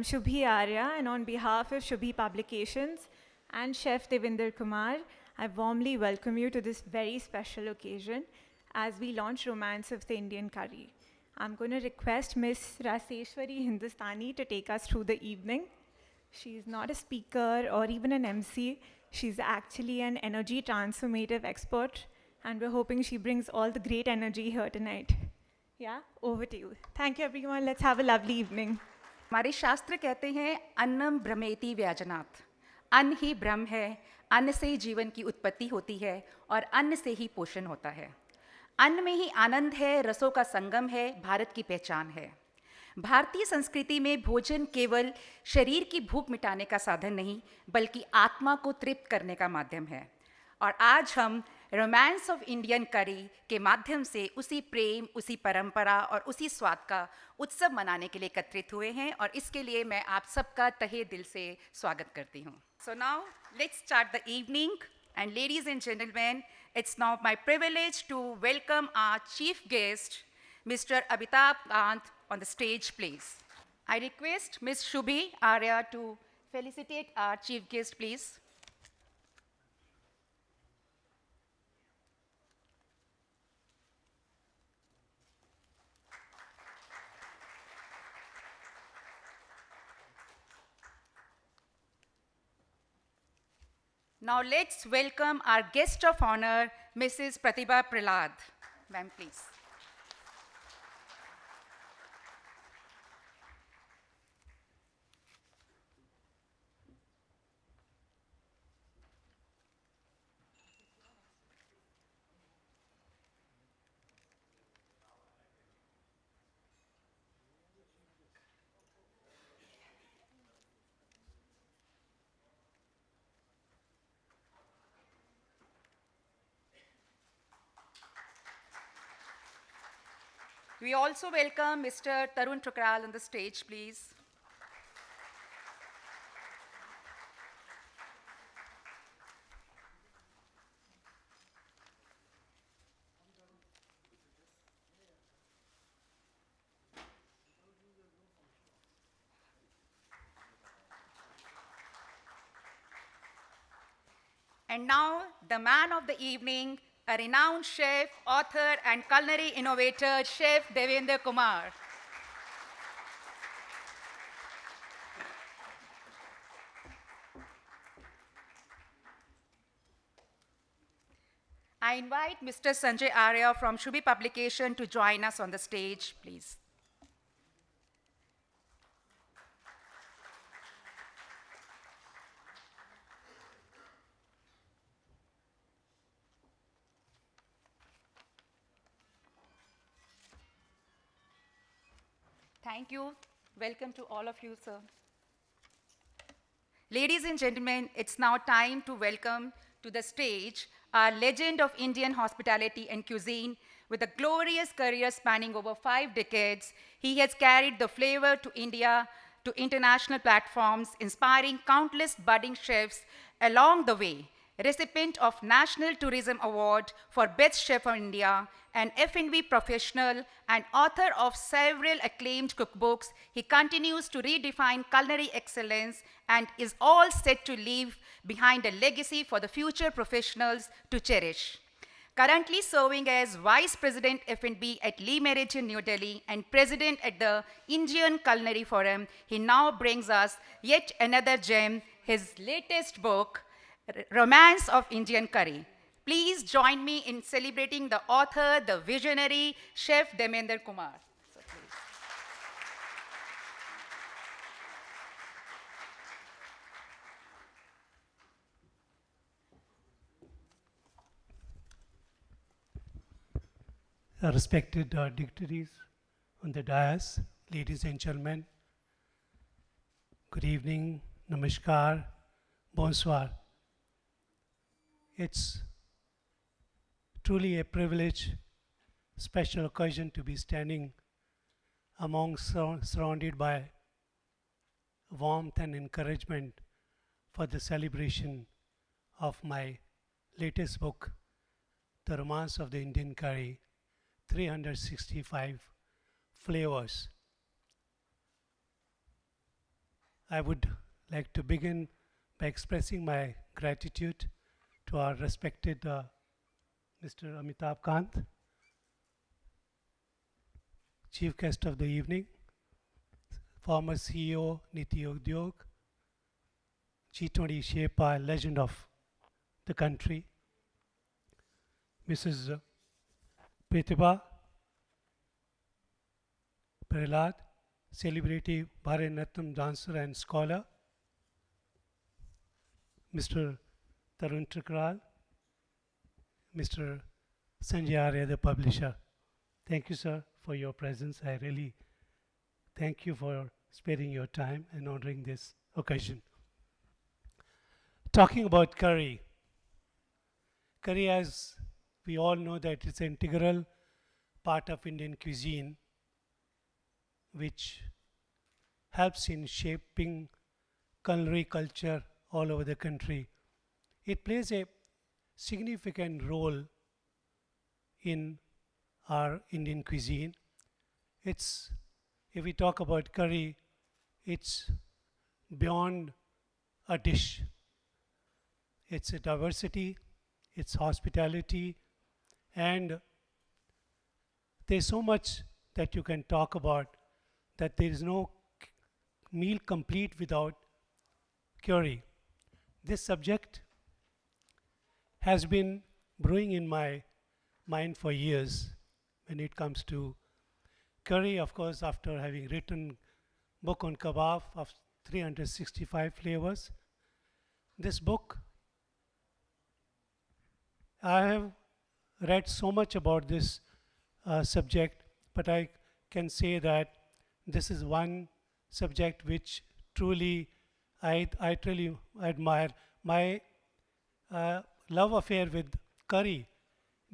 I'm Shubhi Arya, and on behalf of Shubhi Publications and Chef Devender Kumar, I warmly welcome you to this very special occasion as we launch Romance of the Indian Curry. I'm going to request Miss Raseshwari Hindustani to take us through the evening. She's not a speaker or even an MC. She's actually an energy transformative expert, and we're hoping she brings all the great energy here tonight. Yeah, over to you. Thank you, everyone. Let's have a lovely evening. हमारे शास्त्र कहते हैं अन्नम भ्रमेति व्यजनात्। अन्न ही ब्रह्म है, अन्न से ही जीवन की उत्पत्ति होती है और अन्न से ही पोषण होता है। अन्न में ही आनंद है, रसों का संगम है, भारत की पहचान है। भारतीय संस्कृति में भोजन केवल शरीर की भूख मिटाने का साधन नहीं, बल्कि आत्मा को तृप्त करने का माध्यम है। और आज हम रोमांस ऑफ इंडियन करी के माध्यम से उसी प्रेम, उसी परंपरा और उसी स्वाद का उत्सव मनाने के लिए एकत्रित हुए हैं और इसके लिए मैं आप सबका तहे दिल से स्वागत करती हूँ। So now let's start the evening and ladies and gentleman, it's now my privilege to welcome our chief guest mister Amitabh Kant on the stage, please. I request Ms. Shubhi Arya to felicitate our chief guest, please. Now let's welcome our guest of honor, Mrs. Pratibha Prahlad. Ma'am, please. We also welcome Mr. Tarun Trukral on the stage, please. And now, the man of the evening, a renowned chef, author, and culinary innovator, Chef Devender Kumar. I invite Mr. Sanjay Arya from Shubhi Publication to join us on the stage, please. Thank you. Welcome to all of you, sir. Ladies and gentlemen, it's now time to welcome to the stage our legend of Indian hospitality and cuisine. With a glorious career spanning over 5 decades, he has carried the flavor to India, to international platforms, inspiring countless budding chefs along the way. Recipient of National Tourism Award for Best Chef of India, an F&B professional and author of several acclaimed cookbooks, he continues to redefine culinary excellence and is all set to leave behind a legacy for the future professionals to cherish. Currently serving as Vice President F&B at Méridien New Delhi and President at the Indian Culinary Forum, he now brings us yet another gem, his latest book, Romance of Indian Curry. Please join me in celebrating the author, the visionary, Chef Devender Kumar. Respected dignitaries on the dais, ladies and gentlemen, good evening, namaskar, bonsoir. It's truly a privilege, special occasion to be standing surrounded by warmth and encouragement for the celebration of my latest book, The Romance of the Indian Curry, 365 Flavors. I would like to begin by expressing my gratitude to our respected Mr. Amitabh Kant, Chief Guest of the evening, former CEO, NITI Aayog, G20 Sherpa, legend of the country, Mrs. Pratibha Prahlad, celebrity Bharatanatyam dancer and scholar, Mr. Tarun Trikral, Mr. Sanjay Arya, the publisher. Thank you, sir, for your presence. I really thank you for sparing your time and honoring this occasion. Talking about curry. Curry, as we all know, that it's an integral part of Indian cuisine, which helps in shaping culinary culture all over the country. It plays a significant role in our Indian cuisine. It's, if we talk about curry, it's beyond a dish. It's a diversity, it's hospitality, and there's so much that you can talk about that there is no meal complete without curry. This subject has been brewing in my mind for years when it comes to curry. Of course, after having written book on kebab of 365 flavors, this book, I have read so much about this subject, but I can say that this is one subject which truly I truly admire. My love affair with curry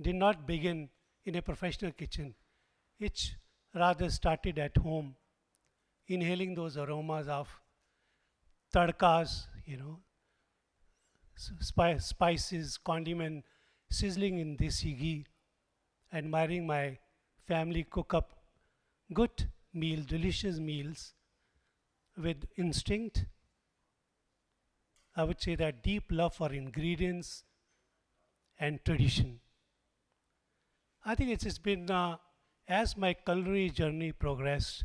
did not begin in a professional kitchen. It rather started at home, inhaling those aromas of tadkas, spices, condiment, sizzling in desi ghee, admiring my family cook up good meals, delicious meals with instinct. I would say that deep love for ingredients and tradition. I think it's been, as my culinary journey progressed,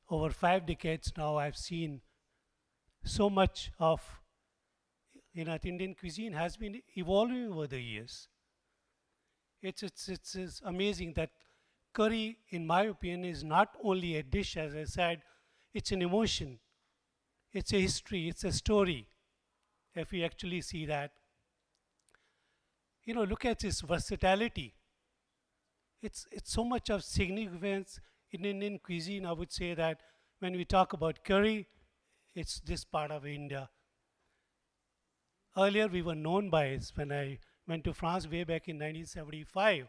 over 5 decades now, I've seen so much of, Indian cuisine has been evolving over the years. It's amazing that curry, in my opinion, is not only a dish, as I said, it's an emotion, it's a history, it's a story. If we actually see that, look at its versatility. It's so much of significance in Indian cuisine. I would say that when we talk about curry, it's this part of India. Earlier, we were known by it. When I went to France way back in 1975,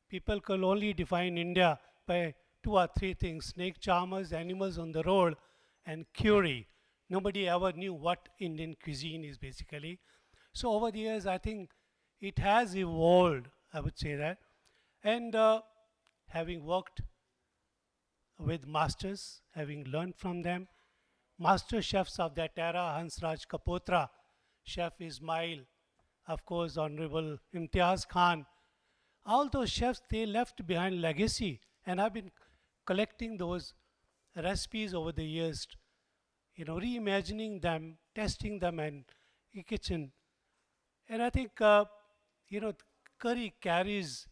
people could only define India by 2 or 3 things: snake charmers, animals on the road, and curry. Nobody ever knew what Indian cuisine is basically. So over the years, I think it has evolved, I would say that. And having worked with masters, having learned from them, master chefs of that era, Hansraj Kapotra, Chef Ismail, of course, Honorable Imtiaz Khan, all those chefs, they left behind legacy. And I've been collecting those recipes over the years, reimagining them, testing them in the kitchen. And I think, curry carries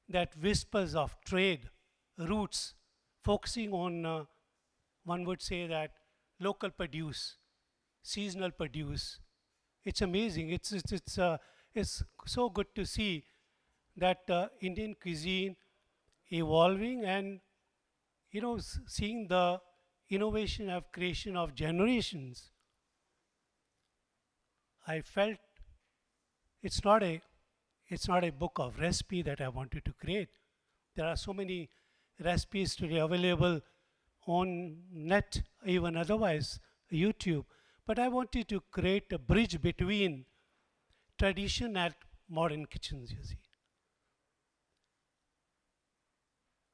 that whispers of trade, roots, focusing on, one would say that, local produce, seasonal produce. It's amazing. It's so good to see that Indian cuisine evolving and, seeing the innovation of creation of generations. I felt it's not a book of recipe that I wanted to create. There are so many recipes today available on net, even otherwise, YouTube. But I wanted to create a bridge between tradition and modern kitchens, you see.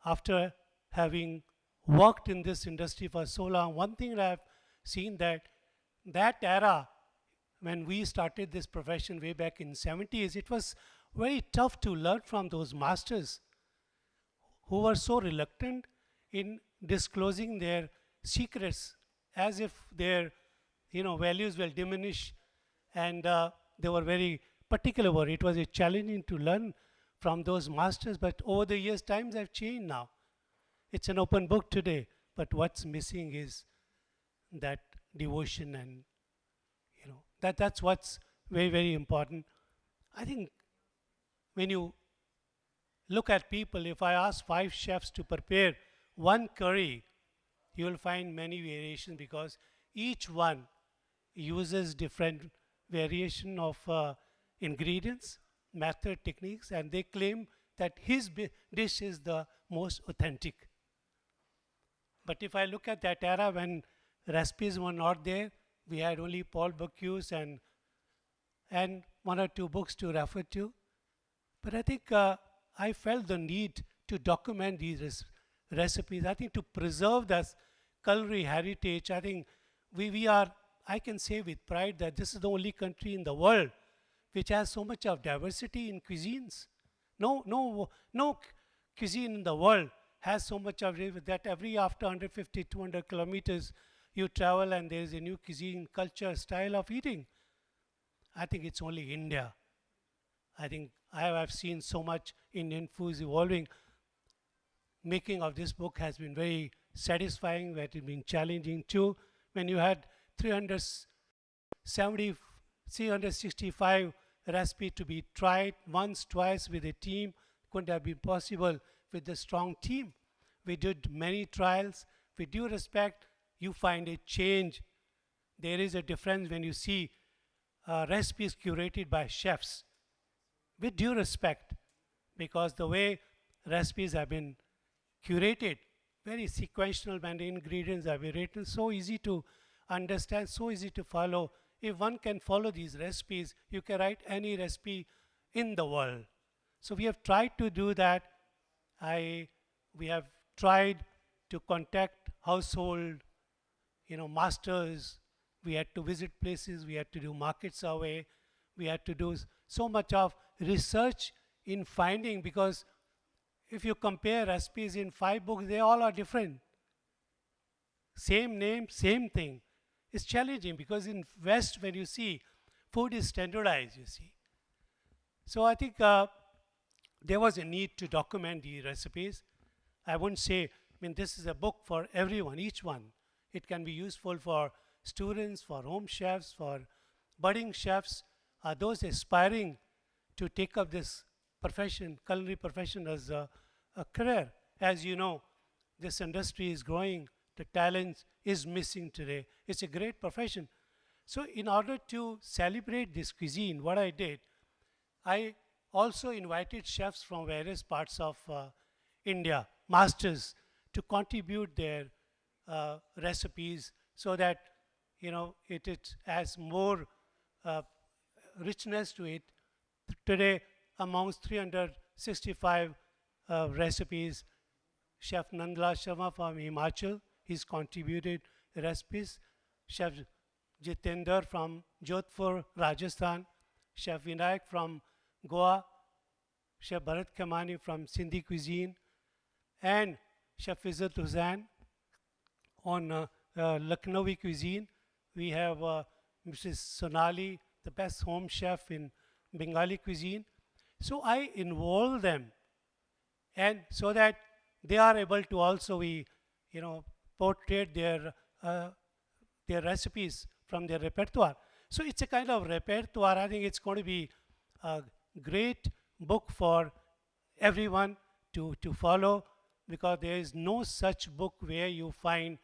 After having worked in this industry for so long, one thing that I've seen that era, when we started this profession way back in 70s, it was very tough to learn from those masters who were so reluctant in disclosing their secrets, as if their values will diminish, and they were very particular about it. It was a challenging to learn from those masters, but over the years times have changed now. It's an open book today, but what's missing is that devotion, and that's what's very, very important. I think when you look at people, if I ask 5 chefs to prepare one curry, you will find many variations, because each one uses different variation of ingredients, method, techniques, and they claim that his dish is the most authentic. But if I look at that era when recipes were not there, we had only Paul Bocuse and 1 or 2 books to refer to. But I think I felt the need to document these recipes. I think to preserve this culinary heritage, I think we are, I can say with pride that this is the only country in the world which has so much of diversity in cuisines. No cuisine in the world has so much of that. Every after 150, 200 kilometers, you travel and there is a new cuisine, culture, style of eating. I think it's only India. I think I have seen so much Indian foods evolving. Making of this book has been very satisfying, but it's been challenging too. When you had 365 recipes to be tried once, twice with a team, couldn't have been possible with a strong team. We did many trials. With due respect, you find a change. There is a difference when you see recipes curated by chefs. With due respect, because the way recipes have been curated, very sequential, when the ingredients have been written, so easy to understand, so easy to follow. If one can follow these recipes, you can write any recipe in the world. So we have tried to do that. We have tried to contact household, masters. We had to visit places. We had to do market survey. We had to do so much of research in finding, because if you compare recipes in 5 books, they all are different. Same name, same thing. It's challenging, because in West, when you see, food is standardized, you see. So I think there was a need to document the recipes. I wouldn't say, this is a book for everyone, each one. It can be useful for students, for home chefs, for budding chefs, those aspiring to take up this profession, culinary profession, as a career. As you know, this industry is growing. The talent is missing today. It's a great profession. So in order to celebrate this cuisine, what I did, I also invited chefs from various parts of India, masters, to contribute their recipes, so that it has more richness to it. Today, amongst 365 recipes, Chef Nandla Sharma from Himachal, he's contributed recipes. Chef Jitendra from Jodhpur, Rajasthan. Chef Vinayak from Goa. Chef Bharat Kamani from Sindhi cuisine. And Chef Izzat Hussain on Lucknowi cuisine. We have Mrs. Sonali, the best home chef in Bengali cuisine. So I involve them, and so that they are able to also portray their recipes from their repertoire. So it's a kind of repertoire. I think it's going to be a great book for everyone to follow, because there is no such book where you find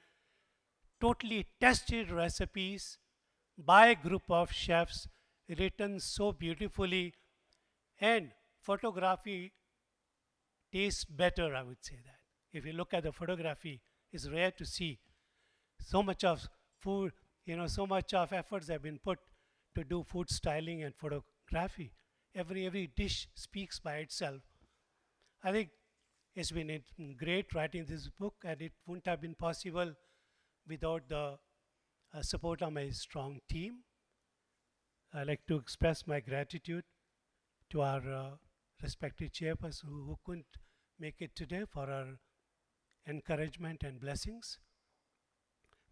totally tested recipes by a group of chefs, written so beautifully, and photography tastes better, I would say that. If you look at the photography, it's rare to see so much of food, so much of efforts have been put to do food styling and photography. Every dish speaks by itself. I think it's been great writing this book, and it wouldn't have been possible without the support of my strong team. I'd like to express my gratitude to our respected chairperson who couldn't make it today for our encouragement and blessings.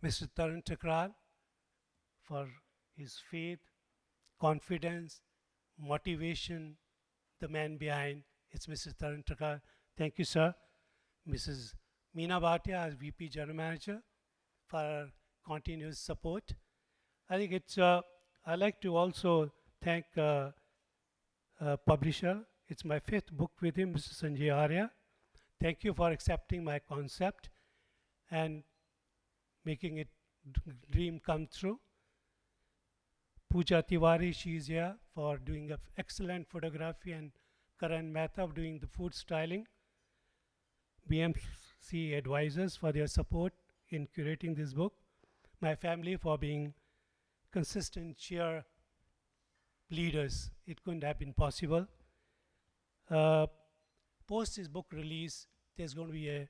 Mr. Tarun Takral for his faith, confidence, motivation, the man behind. It's Mr. Tarun Takral. Thank you, sir. Mrs. Meena Bhatia as VP General Manager for our continuous support. I think it's, I'd like to also thank publisher. It's my fifth book with him, Mr. Sanjay Arya. Thank you for accepting my concept and making it dream come true. Pooja Tiwari, she is here for doing excellent photography, and Karan Mehta of doing the food styling. BMC advisors for their support in curating this book. My family for being consistent cheer leaders. It couldn't have been possible. Post this book release, there's going to be a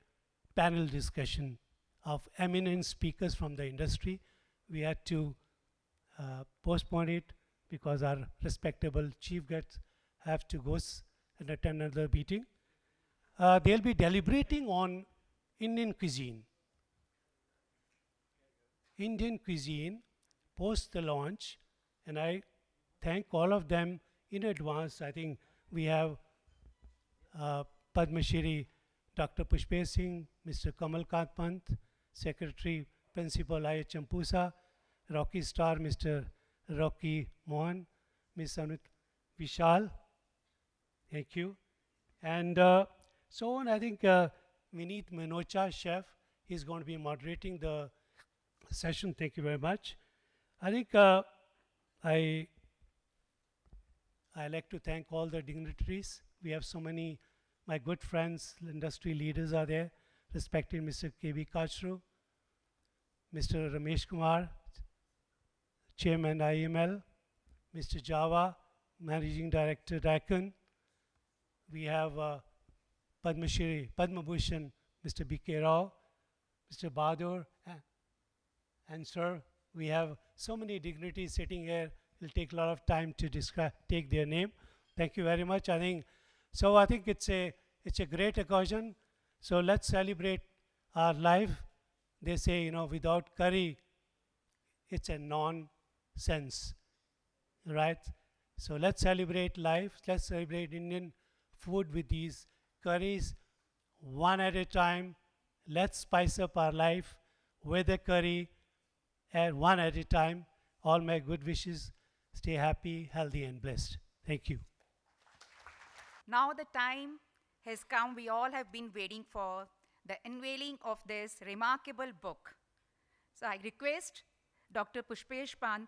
panel discussion of eminent speakers from the industry. We had to postpone it because our respectable chief guests have to go and attend another meeting. They'll be deliberating on Indian cuisine. Indian cuisine post the launch, and I thank all of them in advance. I think we have Padma Shri Dr. Pushpe Singh, Mr. Kamal Pant, Secretary Principal I. Champusa, Rocky Star Mr. Rocky Mohan, Ms. Anut Vishal, thank you. And so on, I think Vineet Minocha, chef, he's going to be moderating the session. Thank you very much. I think I like to thank all the dignitaries. We have so many, my good friends, industry leaders are there, respected Mr. K.B. Kachru, Mr. Ramesh Kumar, Chairman IML, Mr. Java, Managing Director DACON. We have Padma Bhushan, Mr. B.K. Rao, Mr. Bahadur, and sir, we have so many dignitaries sitting here. It'll take a lot of time to take their name. Thank you very much. I think it's a great occasion. So let's celebrate our life. They say, you know, without curry, it's a nonsense, right? So let's celebrate life. Let's celebrate Indian food with these curries, one at a time. Let's spice up our life with a curry, and one at a time. All my good wishes. Stay happy, healthy, and blessed. Thank you. Now the time has come we all have been waiting for, the unveiling of this remarkable book. So I request Dr. Pushpesh Pant,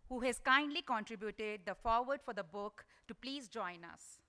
who has kindly contributed the foreword for the book, to please join us.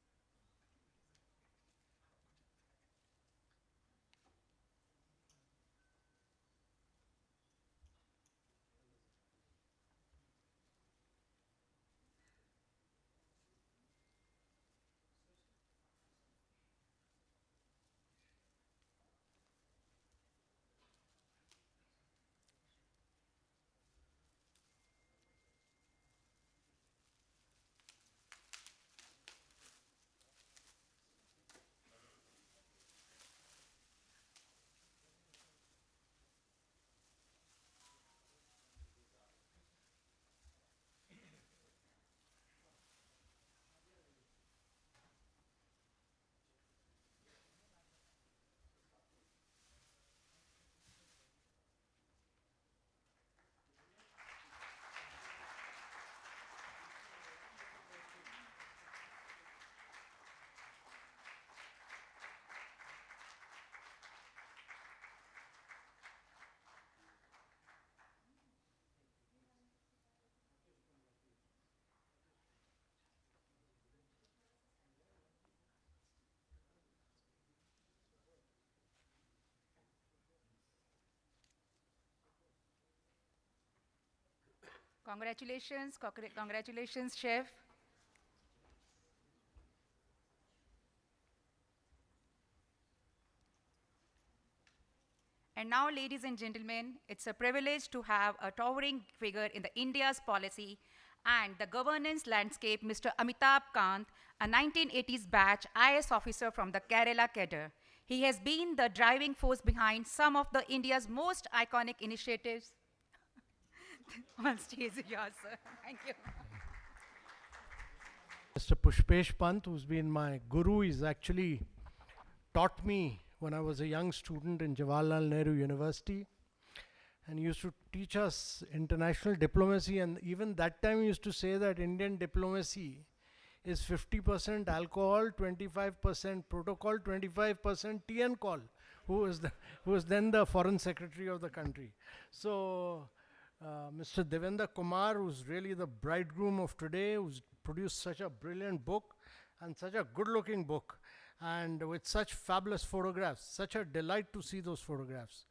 Congratulations, congratulations, Chef. And now, ladies and gentlemen, it's a privilege to have a towering figure in the India's policy and the governance landscape, Mr. Amitabh Kant, a 1980s batch IS officer from the Kerala cadre. He has been the driving force behind some of the India's most iconic initiatives. On stage is yours, sir. Thank you. Mr. Pushpesh Pant, who's been my guru, he's actually taught me when I was a young student in Jawaharlal Nehru University. And he used to teach us international diplomacy, and even that time he used to say that Indian diplomacy is 50% alcohol, 25% protocol, 25% tea and call, who was then the foreign secretary of the country. So Mr. Devender Kumar, who's really the bridegroom of today, who's produced such a brilliant book and such a good-looking book, and with such fabulous photographs, such a delight to see those photographs.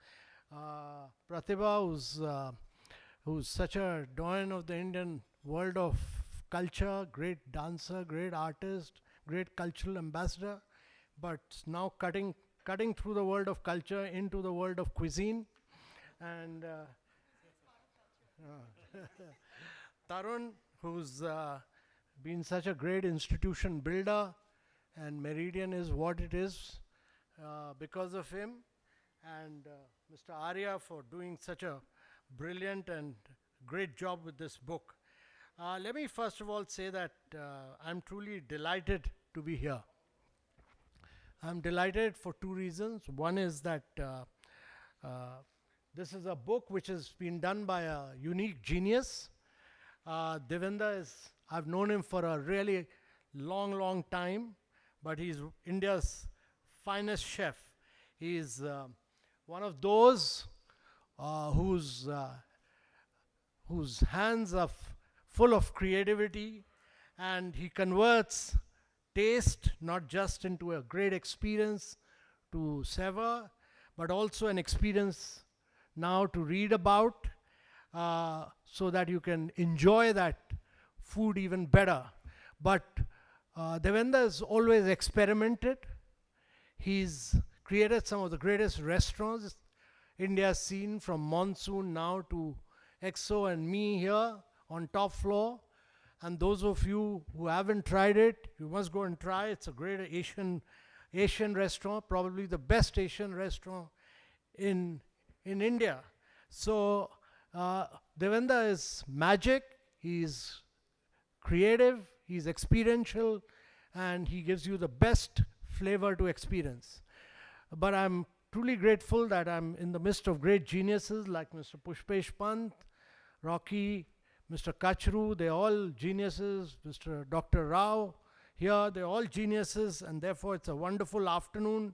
Pratibha, who's such a doyen of the Indian world of culture, great dancer, great artist, great cultural ambassador, but now cutting through the world of culture into the world of cuisine. And Tarun, who's been such a great institution builder, and Méridien is what it is because of him, and Mr. Arya for doing such a brilliant and great job with this book. Let me first of all say that I'm truly delighted to be here. I'm delighted for two reasons. One is that this is a book which has been done by a unique genius. Devender I've known him for a really long time, but he's India's finest chef. He's one of those whose hands are full of creativity, and he converts taste not just into a great experience to savor, but also an experience now to read about, so that you can enjoy that food even better. But Devender has always experimented. He's created some of the greatest restaurants India's seen, from Monsoon now to EXO and me here on top floor. And those of you who haven't tried it, you must go and try. It's a great Asian restaurant, probably the best Asian restaurant in India. So Devender is magic. He's creative, he's experiential, and he gives you the best flavor to experience. But I'm truly grateful that I'm in the midst of great geniuses like Mr. Pushpesh Pant, Rocky, Mr. Kachru. They're all geniuses. Mr. Dr. Rao here, they're all geniuses, and therefore it's a wonderful afternoon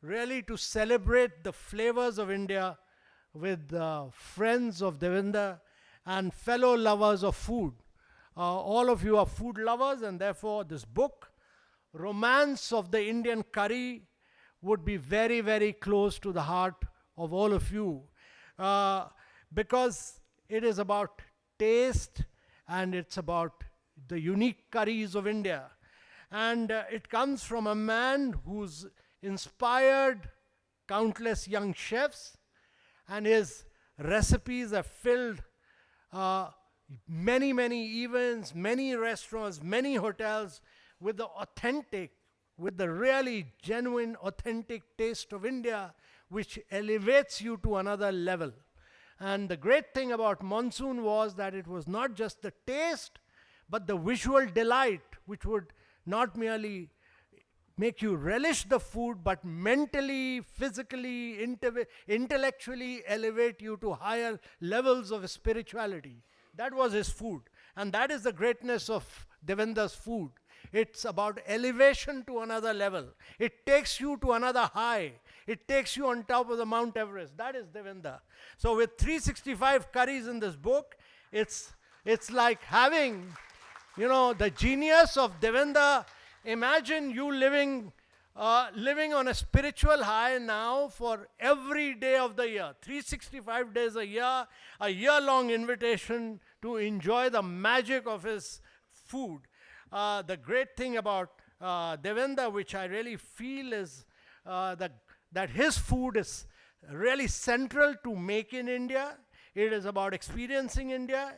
really to celebrate the flavors of India with friends of Devender and fellow lovers of food. All of you are food lovers, and therefore this book, Romance of the Indian Curry, would be very, very close to the heart of all of you, because it is about taste and it's about the unique curries of India. And it comes from a man who's inspired countless young chefs, and his recipes have filled many events, many restaurants, many hotels with the really genuine, authentic taste of India, which elevates you to another level. And the great thing about Monsoon was that it was not just the taste, but the visual delight, which would not merely make you relish the food, but mentally, physically, intellectually elevate you to higher levels of spirituality. That was his food. And that is the greatness of Devender's food. It's about elevation to another level. It takes you to another high. It takes you on top of the Mount Everest. That is Devender. So with 365 curries in this book, it's like having, the genius of Devender. Imagine you living on a spiritual high now for every day of the year, 365 days a year-long invitation to enjoy the magic of his food. The great thing about Devender, which I really feel is that his food is really central to Make in India. It is about experiencing India.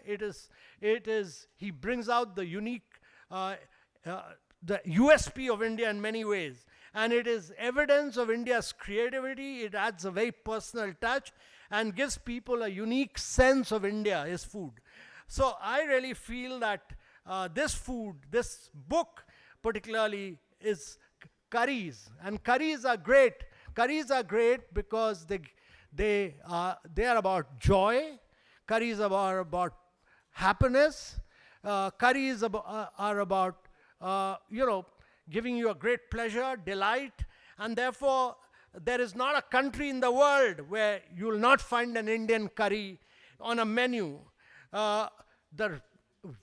He brings out the unique, the USP of India in many ways. And it is evidence of India's creativity. It adds a very personal touch and gives people a unique sense of India, his food. So I really feel that this book particularly is curries. And curries are great. Curries are great because they are about joy. Curries are about happiness. Curries are about, giving you a great pleasure, delight. And therefore, there is not a country in the world where you will not find an Indian curry on a menu.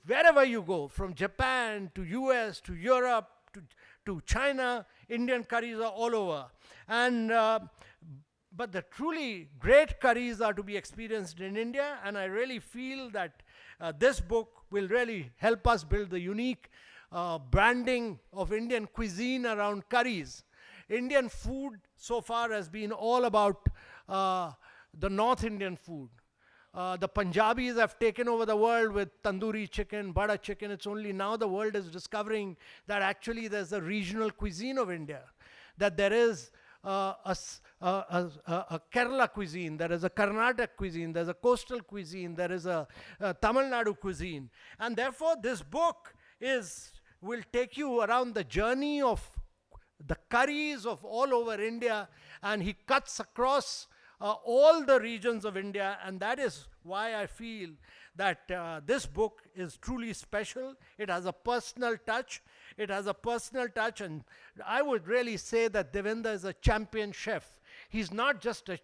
Wherever you go, from Japan to US to Europe to China, Indian curries are all over. And but the truly great curries are to be experienced in India, and I really feel that this book will really help us build the unique branding of Indian cuisine around curries. Indian food so far has been all about the North Indian food. The Punjabis have taken over the world with tandoori chicken, butter chicken. It's only now the world is discovering that actually there's a regional cuisine of India, that there is a Kerala cuisine, there is a Karnataka cuisine, there's a coastal cuisine, there is a Tamil Nadu cuisine. And therefore, this book will take you around the journey of the curries of all over India, and he cuts across all the regions of India, and that is why I feel that this book is truly special. It has a personal touch. It has a personal touch, and I would really say that Devender is a champion chef. He's not just a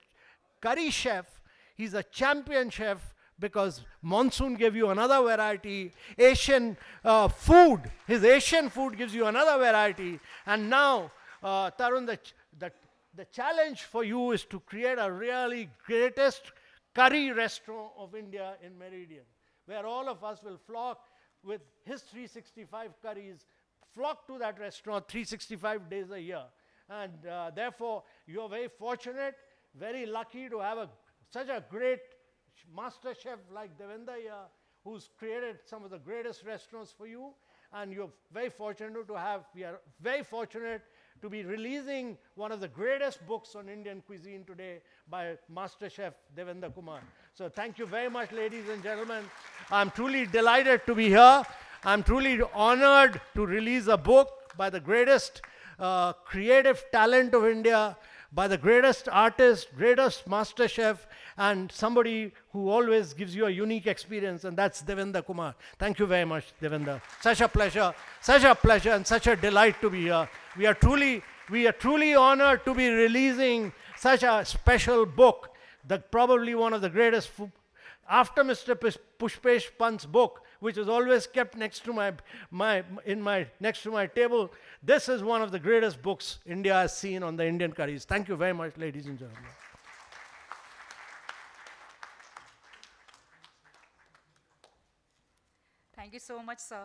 curry chef, he's a champion chef, because Monsoon gave you another variety. Asian food, his Asian food gives you another variety. And now, Tarun, the challenge for you is to create a really greatest curry restaurant of India in Méridien, where all of us will flock with his 365 curries, flock to that restaurant 365 days a year. And therefore, you're very fortunate, very lucky to have such a great master chef like Devender here, who's created some of the greatest restaurants for you. And we are very fortunate to be releasing one of the greatest books on Indian cuisine today by Master Chef Devender Kumar. So thank you very much, ladies and gentlemen. I'm truly delighted to be here. I'm truly honored to release a book by the greatest creative talent of India, by the greatest artist, greatest master chef, and somebody who always gives you a unique experience, and that's Devender Kumar. Thank you very much, Devender. Such a pleasure, and such a delight to be here. We are truly honored to be releasing such a special book, probably one of the greatest, after Mr. Pushpesh Pant's book, which is always kept next to my table. This is one of the greatest books India has seen on the Indian curries. Thank you very much, ladies and gentlemen. Thank you so much, sir.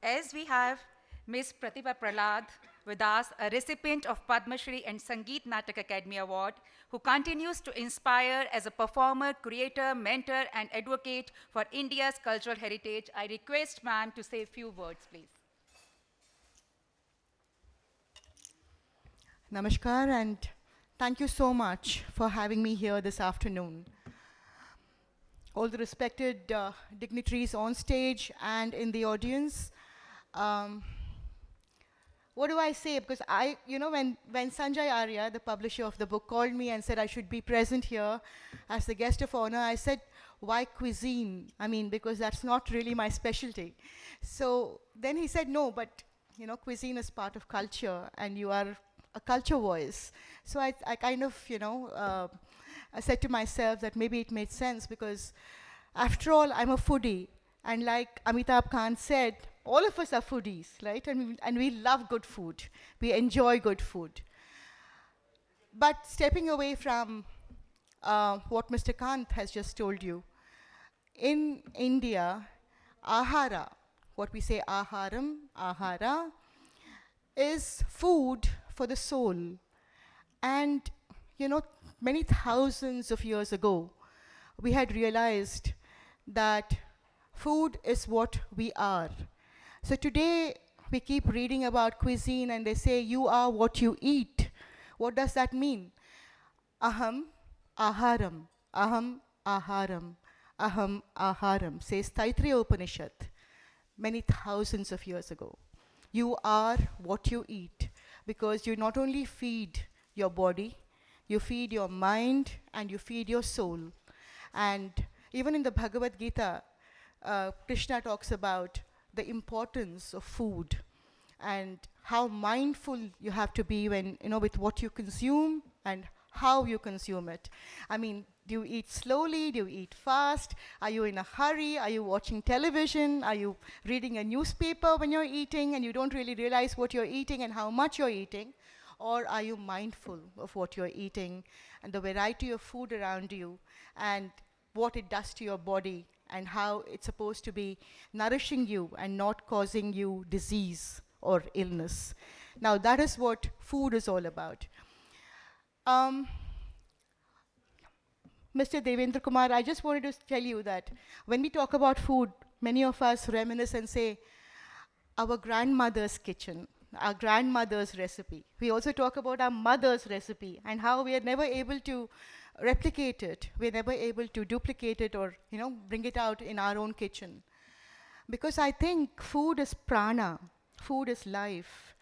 As we have Ms. Pratibha Prahlad with us, a recipient of Padma Shri and Sangeet Natak Academy Award, who continues to inspire as a performer, creator, mentor, and advocate for India's cultural heritage. I request ma'am to say a few words, please. Namaskar, and thank you so much for having me here this afternoon. All the respected dignitaries on stage and in the audience. What do I say? Because when Sanjay Arya, the publisher of the book, called me and said I should be present here as the guest of honor, I said, why cuisine? I mean, because that's not really my specialty. So then he said, no, but cuisine is part of culture, and you are a culture voice. So I kind of, I said to myself that maybe it made sense, because after all, I'm a foodie. And like Amitabh Kant said, all of us are foodies, right? And we love good food. We enjoy good food. But stepping away from what Mr. Kant has just told you, in India, ahara, what we say aharam, ahara, is food for the soul. And many thousands of years ago, we had realized that food is what we are. So today, we keep reading about cuisine and they say, you are what you eat. What does that mean? Aham aharam, aham aharam, aham aharam, says Taittiriya Upanishad, many thousands of years ago. You are what you eat, because you not only feed your body, you feed your mind and you feed your soul. And even in the Bhagavad Gita, Krishna talks about the importance of food and how mindful you have to be when, with what you consume and how you consume it. I mean, do you eat slowly? Do you eat fast? Are you in a hurry? Are you watching television? Are you reading a newspaper when you're eating and you don't really realize what you're eating and how much you're eating? Or are you mindful of what you're eating and the variety of food around you and what it does to your body and how it's supposed to be nourishing you and not causing you disease or illness? Now, that is what food is all about. Mr. Devender Kumar, I just wanted to tell you that when we talk about food, many of us reminisce and say, our grandmother's kitchen, our grandmother's recipe. We also talk about our mother's recipe and how we are never able to replicate it. We're never able to duplicate it or, bring it out in our own kitchen. Because I think food is prana, food is life.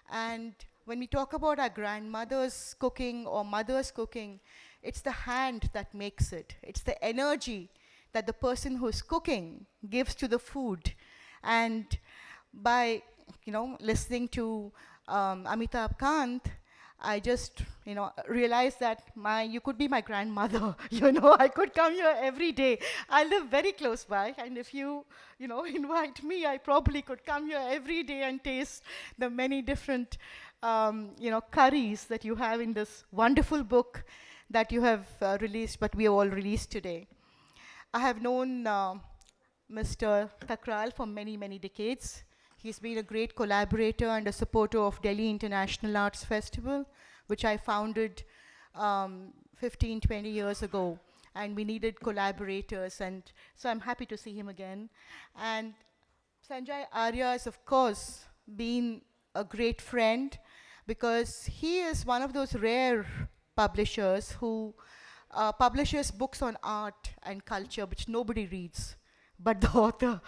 And when we talk about our grandmother's cooking or mother's cooking, it's the hand that makes it. It's the energy that the person who's cooking gives to the food. And by, listening to Amitabh Kant, I just, realized that you could be my grandmother. I could come here every day. I live very close by, and if you, invite me, I probably could come here every day and taste the many different, curries that you have in this wonderful book that you have released, but we have all released today. I have known Mr. Thakral for many, many decades. He's been a great collaborator and a supporter of Delhi International Arts Festival, which I founded 15, 20 years ago. And we needed collaborators, and so I'm happy to see him again. And Sanjay Arya has, of course, been a great friend because he is one of those rare publishers who publishes books on art and culture which nobody reads but the author,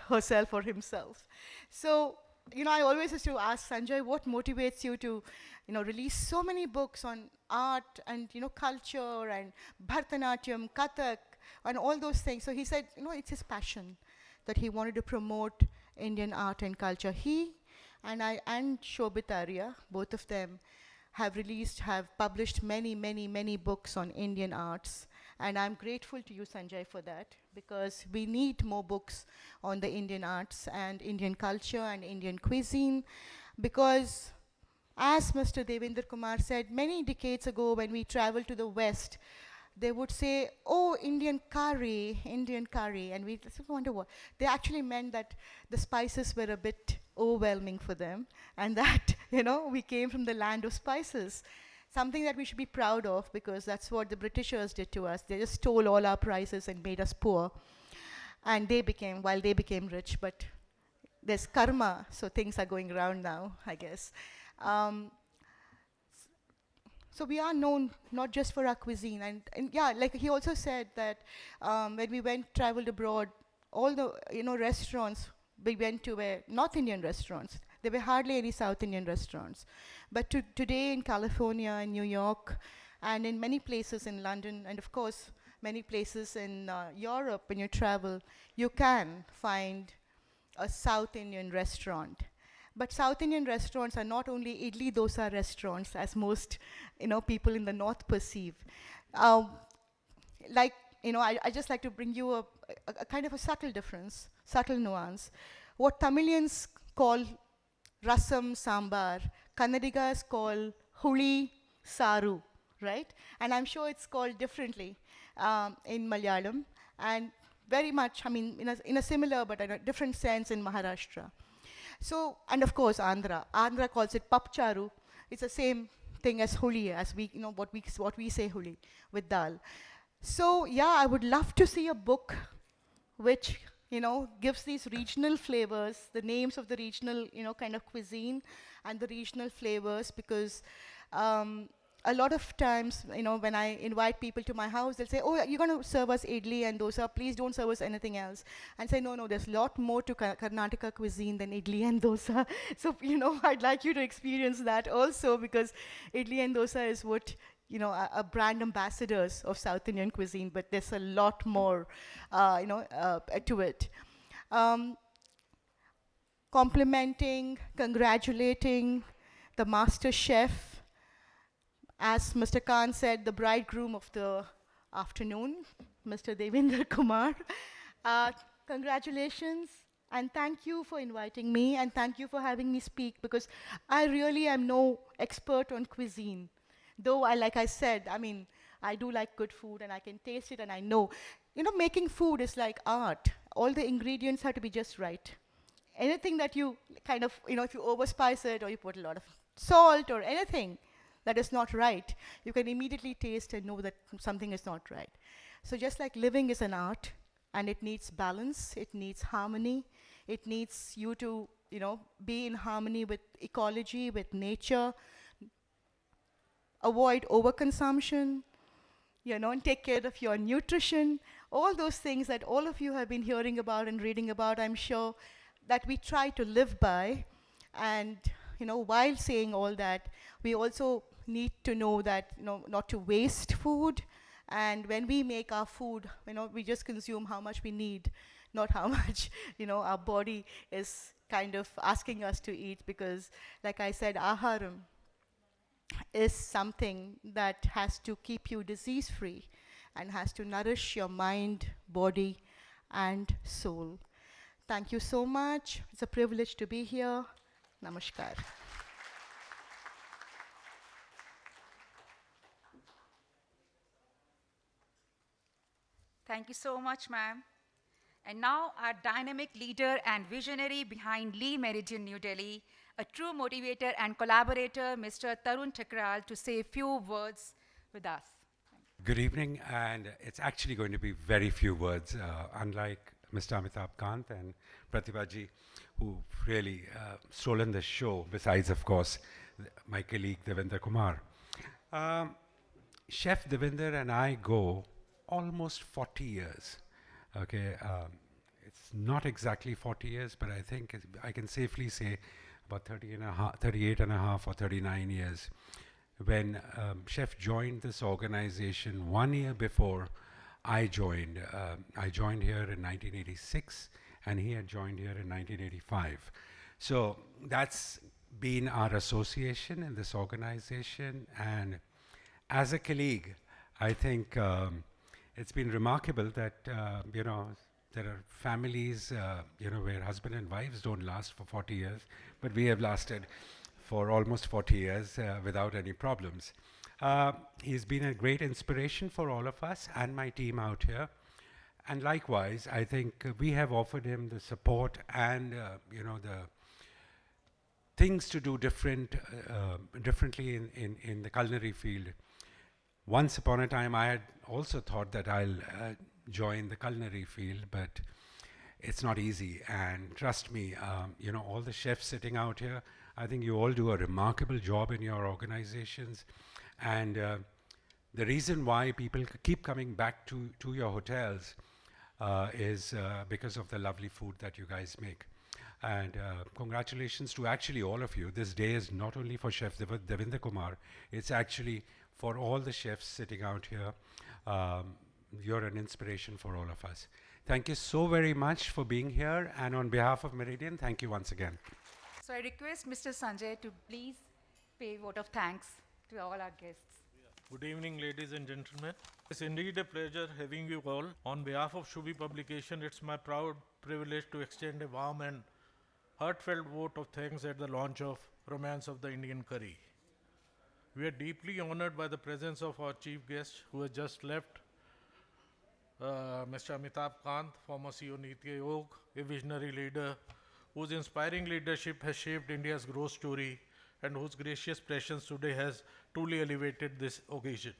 herself or himself. So, I always used to ask Sanjay, what motivates you to, release so many books on art and, culture and Bharatanatyam, Kathak, and all those things. So he said, it's his passion that he wanted to promote Indian art and culture. He and Shobit Arya, both of them, have published many, many, many books on Indian arts. And I'm grateful to you, Sanjay, for that, because we need more books on the Indian arts and Indian culture and Indian cuisine. Because, as Mr. Devender Kumar said, many decades ago when we traveled to the West, they would say, oh, Indian curry, and we wonder what. They actually meant that the spices were a bit overwhelming for them, and that, we came from the land of spices. Something that we should be proud of, because that's what the Britishers did to us. They just stole all our prices and made us poor. And they became rich, but there's karma, so things are going around now, I guess. So we are known not just for our cuisine, and yeah, like he also said that when we traveled abroad, all the restaurants we went to were North Indian restaurants. There were hardly any South Indian restaurants. But today in California and New York, and in many places in London, and of course many places in Europe, when you travel, you can find a South Indian restaurant. But South Indian restaurants are not only idli dosa restaurants, as most people in the north perceive. I just like to bring you a kind of a subtle difference, subtle nuance. What Tamilians call rasam sambar, Kannadigas call huli saru, right? And I'm sure it's called differently in Malayalam, and very much, in a similar but in a different sense in Maharashtra. So, and of course, Andhra calls it papcharu. It's the same thing as huli, as we, what we say huli with dal. So yeah, I would love to see a book which, gives these regional flavors, the names of the regional, kind of cuisine and the regional flavors, because a lot of times, when I invite people to my house, they'll say, oh, you're going to serve us idli and dosa, please don't serve us anything else. And say, no, there's a lot more to Karnataka cuisine than idli and dosa. So, I'd like you to experience that also, because idli and dosa is what, are brand ambassadors of South Indian cuisine, but there's a lot more, to it. Complimenting, congratulating the master chef, as Mr. Khan said, the bridegroom of the afternoon, Mr. Devender Kumar. Congratulations, and thank you for inviting me, and thank you for having me speak, because I really am no expert on cuisine. Though, like I said, I do like good food, and I can taste it, and I know. Making food is like art. All the ingredients have to be just right. Anything that you kind of, if you overspice it, or you put a lot of salt or anything that is not right, you can immediately taste and know that something is not right. So just like living is an art, and it needs balance, it needs harmony, it needs you to, be in harmony with ecology, with nature, avoid overconsumption, and take care of your nutrition, all those things that all of you have been hearing about and reading about, I'm sure, that we try to live by. And, while saying all that, we also need to know that, not to waste food. And when we make our food, we just consume how much we need, not how much, our body is kind of asking us to eat. Because, like I said, aharam is something that has to keep you disease-free and has to nourish your mind, body, and soul. Thank you so much. It's a privilege to be here. Namaskar. Thank you so much, ma'am. And now our dynamic leader and visionary behind Méridien New Delhi, a true motivator and collaborator, Mr. Tarun Thakral, to say a few words with us. Good evening, and it's actually going to be very few words, unlike Mr. Amitabh Kant and Pratibhaji, who've really stolen the show, besides, of course, my colleague Devender Kumar. Chef Devender and I go almost 40 years. Okay, it's not exactly 40 years, but I think I can safely say about 38 and a half or 39 years. When Chef joined this organization 1 year before I joined here in 1986, and he had joined here in 1985. So that's been our association in this organization. And as a colleague, I think it's been remarkable that, there are families, where husband and wives don't last for 40 years, but we have lasted for almost 40 years without any problems. He's been a great inspiration for all of us and my team out here. And likewise, I think we have offered him the support and, the things to do differently in the culinary field. Once upon a time, I had also thought that I'll join the culinary field, but it's not easy. And trust me, all the chefs sitting out here, I think you all do a remarkable job in your organizations. And the reason why people keep coming back to your hotels is because of the lovely food that you guys make. And congratulations to actually all of you. This day is not only for Chef Devender Kumar, it's actually for all the chefs sitting out here. You're an inspiration for all of us. Thank you so very much for being here. And on behalf of Méridien, thank you once again. So I request Mr. Sanjay to please pay a vote of thanks to all our guests. Good evening, ladies and gentlemen. It's indeed a pleasure having you all. On behalf of Shubi Publication, it's my proud privilege to extend a warm and heartfelt vote of thanks at the launch of Romance of the Indian Curry. We are deeply honored by the presence of our chief guest who has just left, Mr. Amitabh Kant, former CEO NITI Aayog, a visionary leader whose inspiring leadership has shaped India's growth story and whose gracious presence today has truly elevated this occasion.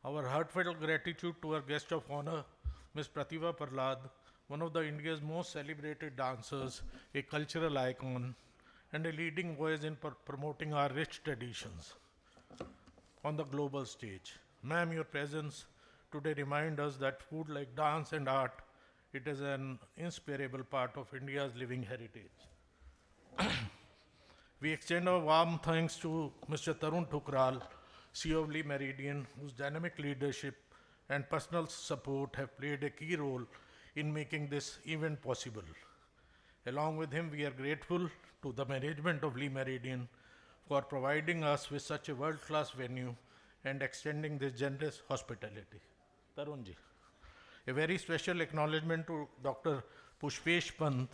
Our heartfelt gratitude to our guest of honor, Ms. Pratibha Prahlad, one of the India's most celebrated dancers, a cultural icon, and a leading voice in promoting our rich traditions on the global stage. Ma'am, your presence today reminds us that food like dance and art, it is an inseparable part of India's living heritage. We extend our warm thanks to Mr. Tarun Thukral, CEO of Lee Méridien, whose dynamic leadership and personal support have played a key role in making this event possible. Along with him, we are grateful to the management of Lee Méridien for providing us with such a world-class venue and extending this generous hospitality. Tarunji. A very special acknowledgement to Dr. Pushpesh Pant,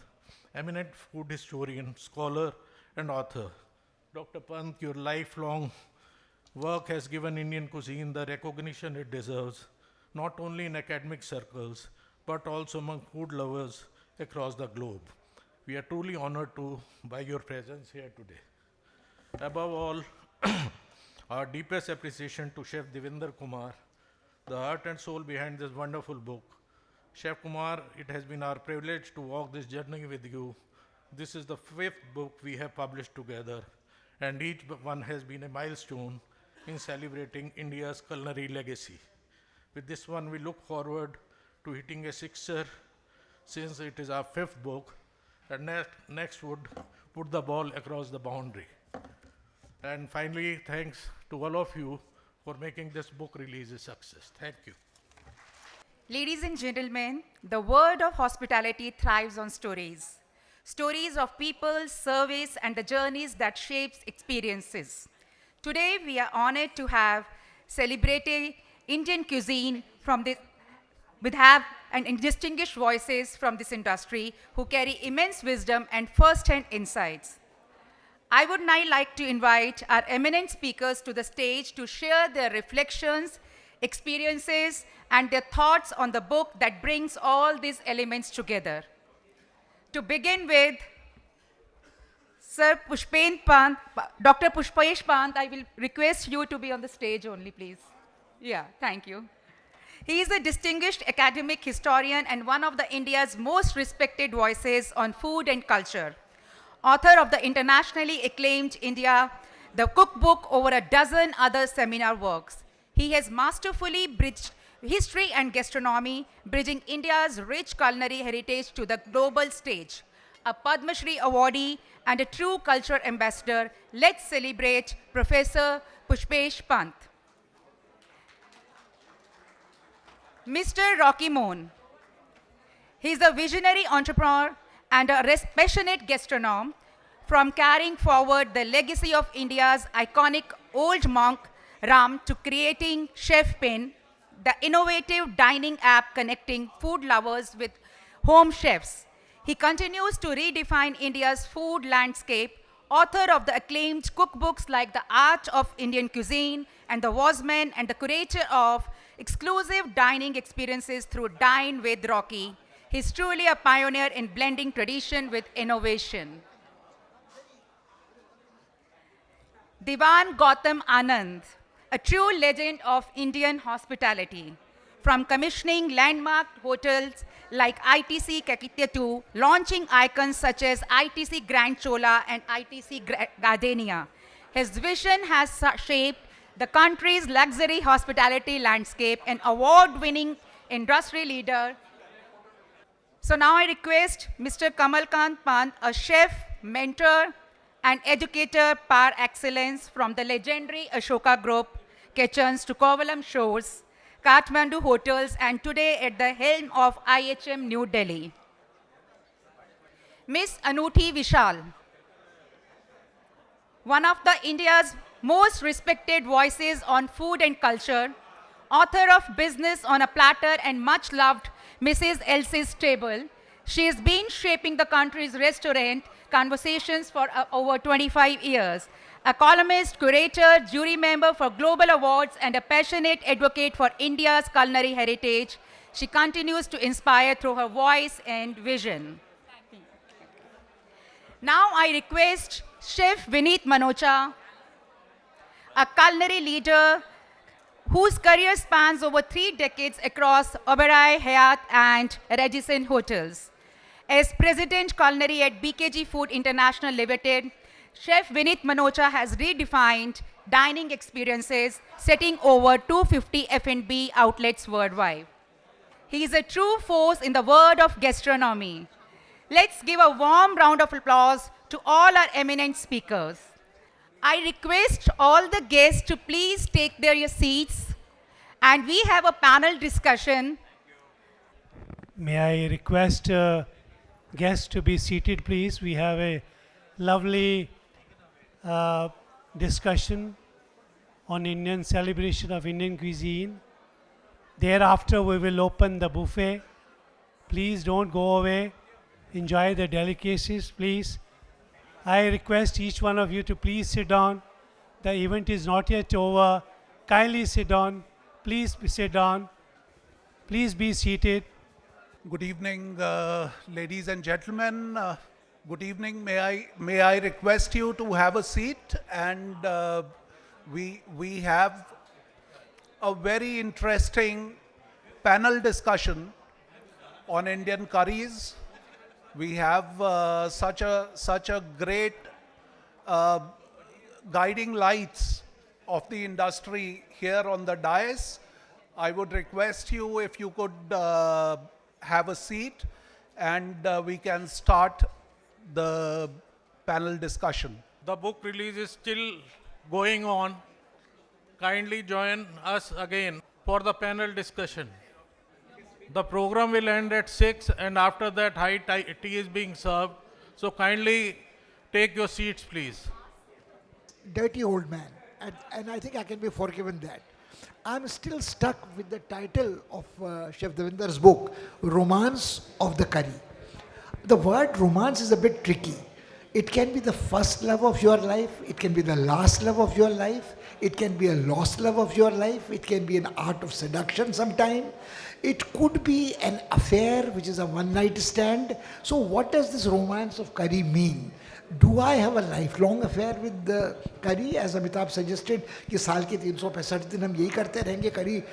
eminent food historian, scholar, and author. Dr. Pant, your lifelong work has given Indian cuisine the recognition it deserves, not only in academic circles, but also among food lovers across the globe. We are truly honored by your presence here today. Above all, our deepest appreciation to Chef Devender Kumar, the heart and soul behind this wonderful book. Chef Kumar, it has been our privilege to walk this journey with you. This is the 5th book we have published together, and each one has been a milestone in celebrating India's culinary legacy. With this one, we look forward to hitting a sixer since it is our 5th book, and next would put the ball across the boundary. And finally, thanks to all of you for making this book release a success. Thank you. Ladies and gentlemen, the world of hospitality thrives on stories. Stories of people, service, and the journeys that shapes experiences. Today, we are honored to have celebrated Indian cuisine and distinguished voices from this industry who carry immense wisdom and first-hand insights. I would now like to invite our eminent speakers to the stage to share their reflections, experiences, and their thoughts on the book that brings all these elements together. To begin with, Sir Pushpen Pant, Dr. Pushpesh Pant, I will request you to be on the stage only, please. Yeah, thank you. He is a distinguished academic historian and one of India's most respected voices on food and culture. Author of the internationally acclaimed India, the Cookbook, over a dozen other seminar works. He has masterfully bridged history and gastronomy, bridging India's rich culinary heritage to the global stage. A Padma Shri awardee and a true culture ambassador, let's celebrate Professor Pushpesh Pant. Mr. Rocky Moon. He is a visionary entrepreneur and a passionate gastronome, from carrying forward the legacy of India's iconic Old Monk Ram to creating Chef Pin, the innovative dining app connecting food lovers with home chefs. He continues to redefine India's food landscape, author of the acclaimed cookbooks like The Art of Indian Cuisine and The Wasman, and the curator of exclusive dining experiences through Dine with Rocky. He's truly a pioneer in blending tradition with innovation. Diwan Gautam Anand, a true legend of Indian hospitality. From commissioning landmark hotels like ITC Kakitya to launching icons such as ITC Grand Chola and ITC Gardenia, his vision has shaped the country's luxury hospitality landscape, an award-winning industry leader. So now I request Mr. Kamalkant Pant, a chef, mentor, and educator par excellence from the legendary Ashoka Group kitchens to Kovalam Shores, Kathmandu hotels, and today at the helm of IHM New Delhi. Miss Anuthi Vishal, one of India's most respected voices on food and culture, author of Business on a Platter and much loved Mrs. Elsie's Table. She has been shaping the country's restaurant conversations for over 25 years. A columnist, curator, jury member for global awards, and a passionate advocate for India's culinary heritage, she continues to inspire through her voice and vision. Now I request Chef Vineet Manocha, a culinary leader whose career spans over 3 decades across Oberoi, Hyatt, and Radisson hotels. As President Culinary at BKG Food International Limited, Chef Vineet Manocha has redefined dining experiences, setting over 250 F&B outlets worldwide. He is a true force in the world of gastronomy. Let's give a warm round of applause to all our eminent speakers. I request all the guests to please take their seats, and we have a panel discussion. May I request guests to be seated, please? We have a lovely discussion on Indian celebration of Indian cuisine. Thereafter, we will open the buffet. Please don't go away. Enjoy the delicacies, please. I request each one of you to please sit down. The event is not yet over. Kindly sit down. Please sit down. Please be seated. Good evening, ladies and gentlemen. Good evening. May I request you to have a seat, and we have a very interesting panel discussion on Indian curries. We have such a great guiding lights of the industry here on the dais. I would request you if you could have a seat, and we can start the panel discussion. The book release is still going on. Kindly join us again for the panel discussion. The program will end at 6, and after that high tea is being served. So kindly take your seats, please. Dirty old man, and I think I can be forgiven that. I'm still stuck with the title of Chef Devinder's book, Romance of the Curry. The word romance is a bit tricky. It can be the first love of your life, it can be the last love of your life, it can be a lost love of your life, it can be an art of seduction sometime. It could be an affair, which is a one-night stand. So what does this romance of curry mean? Do I have a lifelong affair with the curry, as Amitabh suggested, कि साल के 365 दिन हम यही करते रहेंगे curry?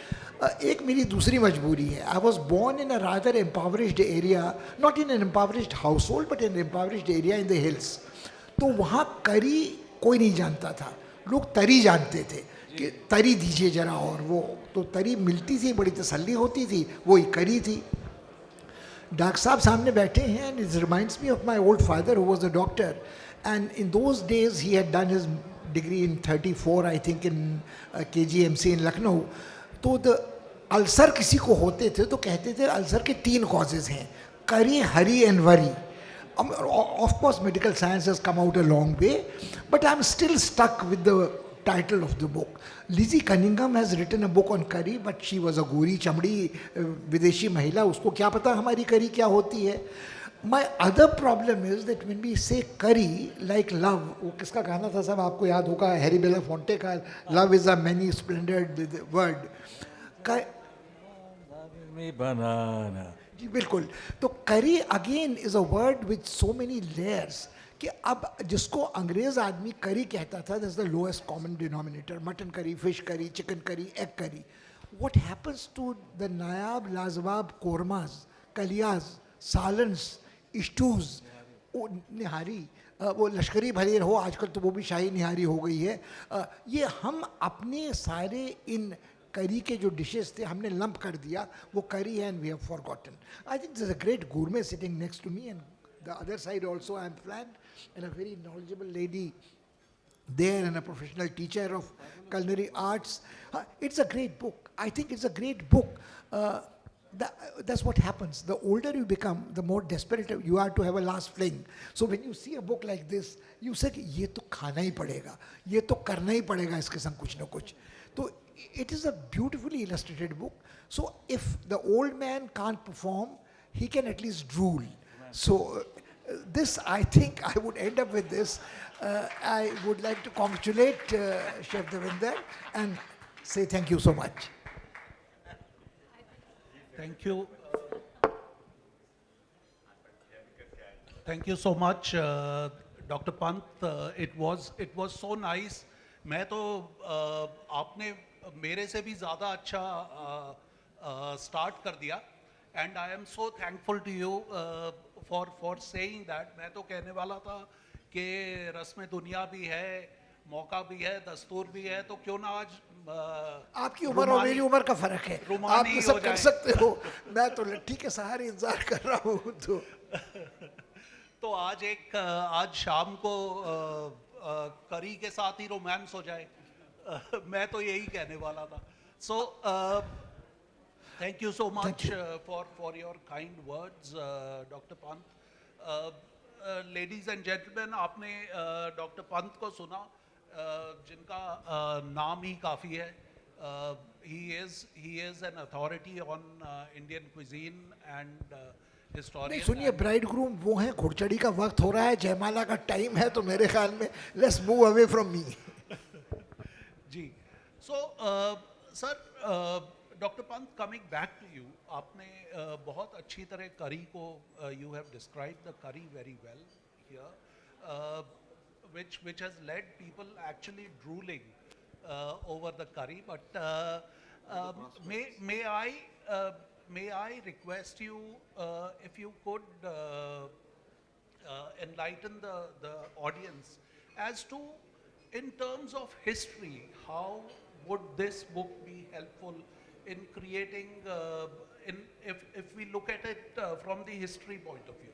एक मेरी दूसरी मजबूरी है. I was born in a rather impoverished area, not in an impoverished household, but in an impoverished area in the hills. तो वहाँ curry कोई नहीं जानता था. लोग तरी जानते थे कि तरी दीजिए जरा, और वो तो तरी मिलती थी, बड़ी तसल्ली होती थी, वही करी थी. डॉक्टर साहब सामने बैठे हैं, and it reminds me of my old father who was a doctor, and in those days he had done his degree in 34 I think in KGMC in Lucknow. तो द अल्सर किसी को होते थे तो कहते थे अल्सर के 3 causes हैं, करी, हरी and worry. Of course medical science has come out a long way, but I'm still stuck with the title of the book. Lizzie Cunningham has written a book on curry, but she was a गोरी चमड़ी विदेशी महिला, उसको क्या पता हमारी curry क्या होती है. My other problem is that when we say curry like love, वो किसका गाना था साहब, आपको याद होगा, हैरी बेलाफोंटे का, love is a many splendid word. Banana. जी बिल्कुल. तो curry again is a word with so many layers कि अब जिसको अंग्रेज़ आदमी करी कहता था, that's the lowest common denominator. Mutton curry, fish curry, chicken curry, egg curry. What happens to the नायाब लाजवाब कोरमाज, कलियाज, सालन्स, स्टूज, निहारी, वो लश्करी भलीर हो, आजकल तो वो भी शाही निहारी हो गई है. ये हम अपने सारे इन करी के जो डिशेस थे हमने लंप कर दिया, वो करी है, and we have forgotten. I think this is a great gourmet sitting next to me, and the other side also I am flanked, and a very knowledgeable lady there, and a professional teacher of culinary arts. It's a great book. I think it's a great book. That's what happens. The older you become, the more desperate you are to have a last fling. So when you see a book like this, you say कि ये तो खाना ही पड़ेगा, ये तो करना ही पड़ेगा इसके संग कुछ ना कुछ. तो it is a beautifully illustrated book. So if the old man can't perform, he can at least drool. So this, I think I would end up with this. I would like to congratulate Chef Devinder and say thank you so much. Thank you. Thank you so much, Dr. Pant, it was so nice. मैं तो आपने मेरे से भी ज़्यादा अच्छा start कर दिया, and I am so thankful to you for saying that. मैं तो कहने वाला था कि रस्म दुनिया भी है, मौका भी है, दस्तूर भी है, तो क्यों ना आज आपकी उम्र और मेरी उम्र का फर्क है, आप ये सब कर सकते हो, मैं तो लट्ठी के सहारे इंतजार कर रहा हूँ। तो आज शाम को करी के साथ ही रोमांस हो जाए, मैं तो यही कहने वाला था। So thank you so much for your kind words, Dr. Pant. Ladies and gentlemen, आपने Dr. Pant को सुना, जिनका नाम ही काफ़ी है। He is an authority on Indian cuisine and historian. नहीं सुनिए, ब्राइड ग्रूम वो हैं, घुड़चड़ी का वक्त हो रहा है, जयमाला का टाइम है, तो मेरे ख्याल में let's move away from me. जी, so sir, Dr. Pant, coming back to you, आपने बहुत अच्छी तरह करी को you have described the curry very well here, which has led people actually drooling over the curry. But may I request you if you could enlighten the audience as to, in terms of history, how would this book be helpful in creating, if we look at it from the history point of view?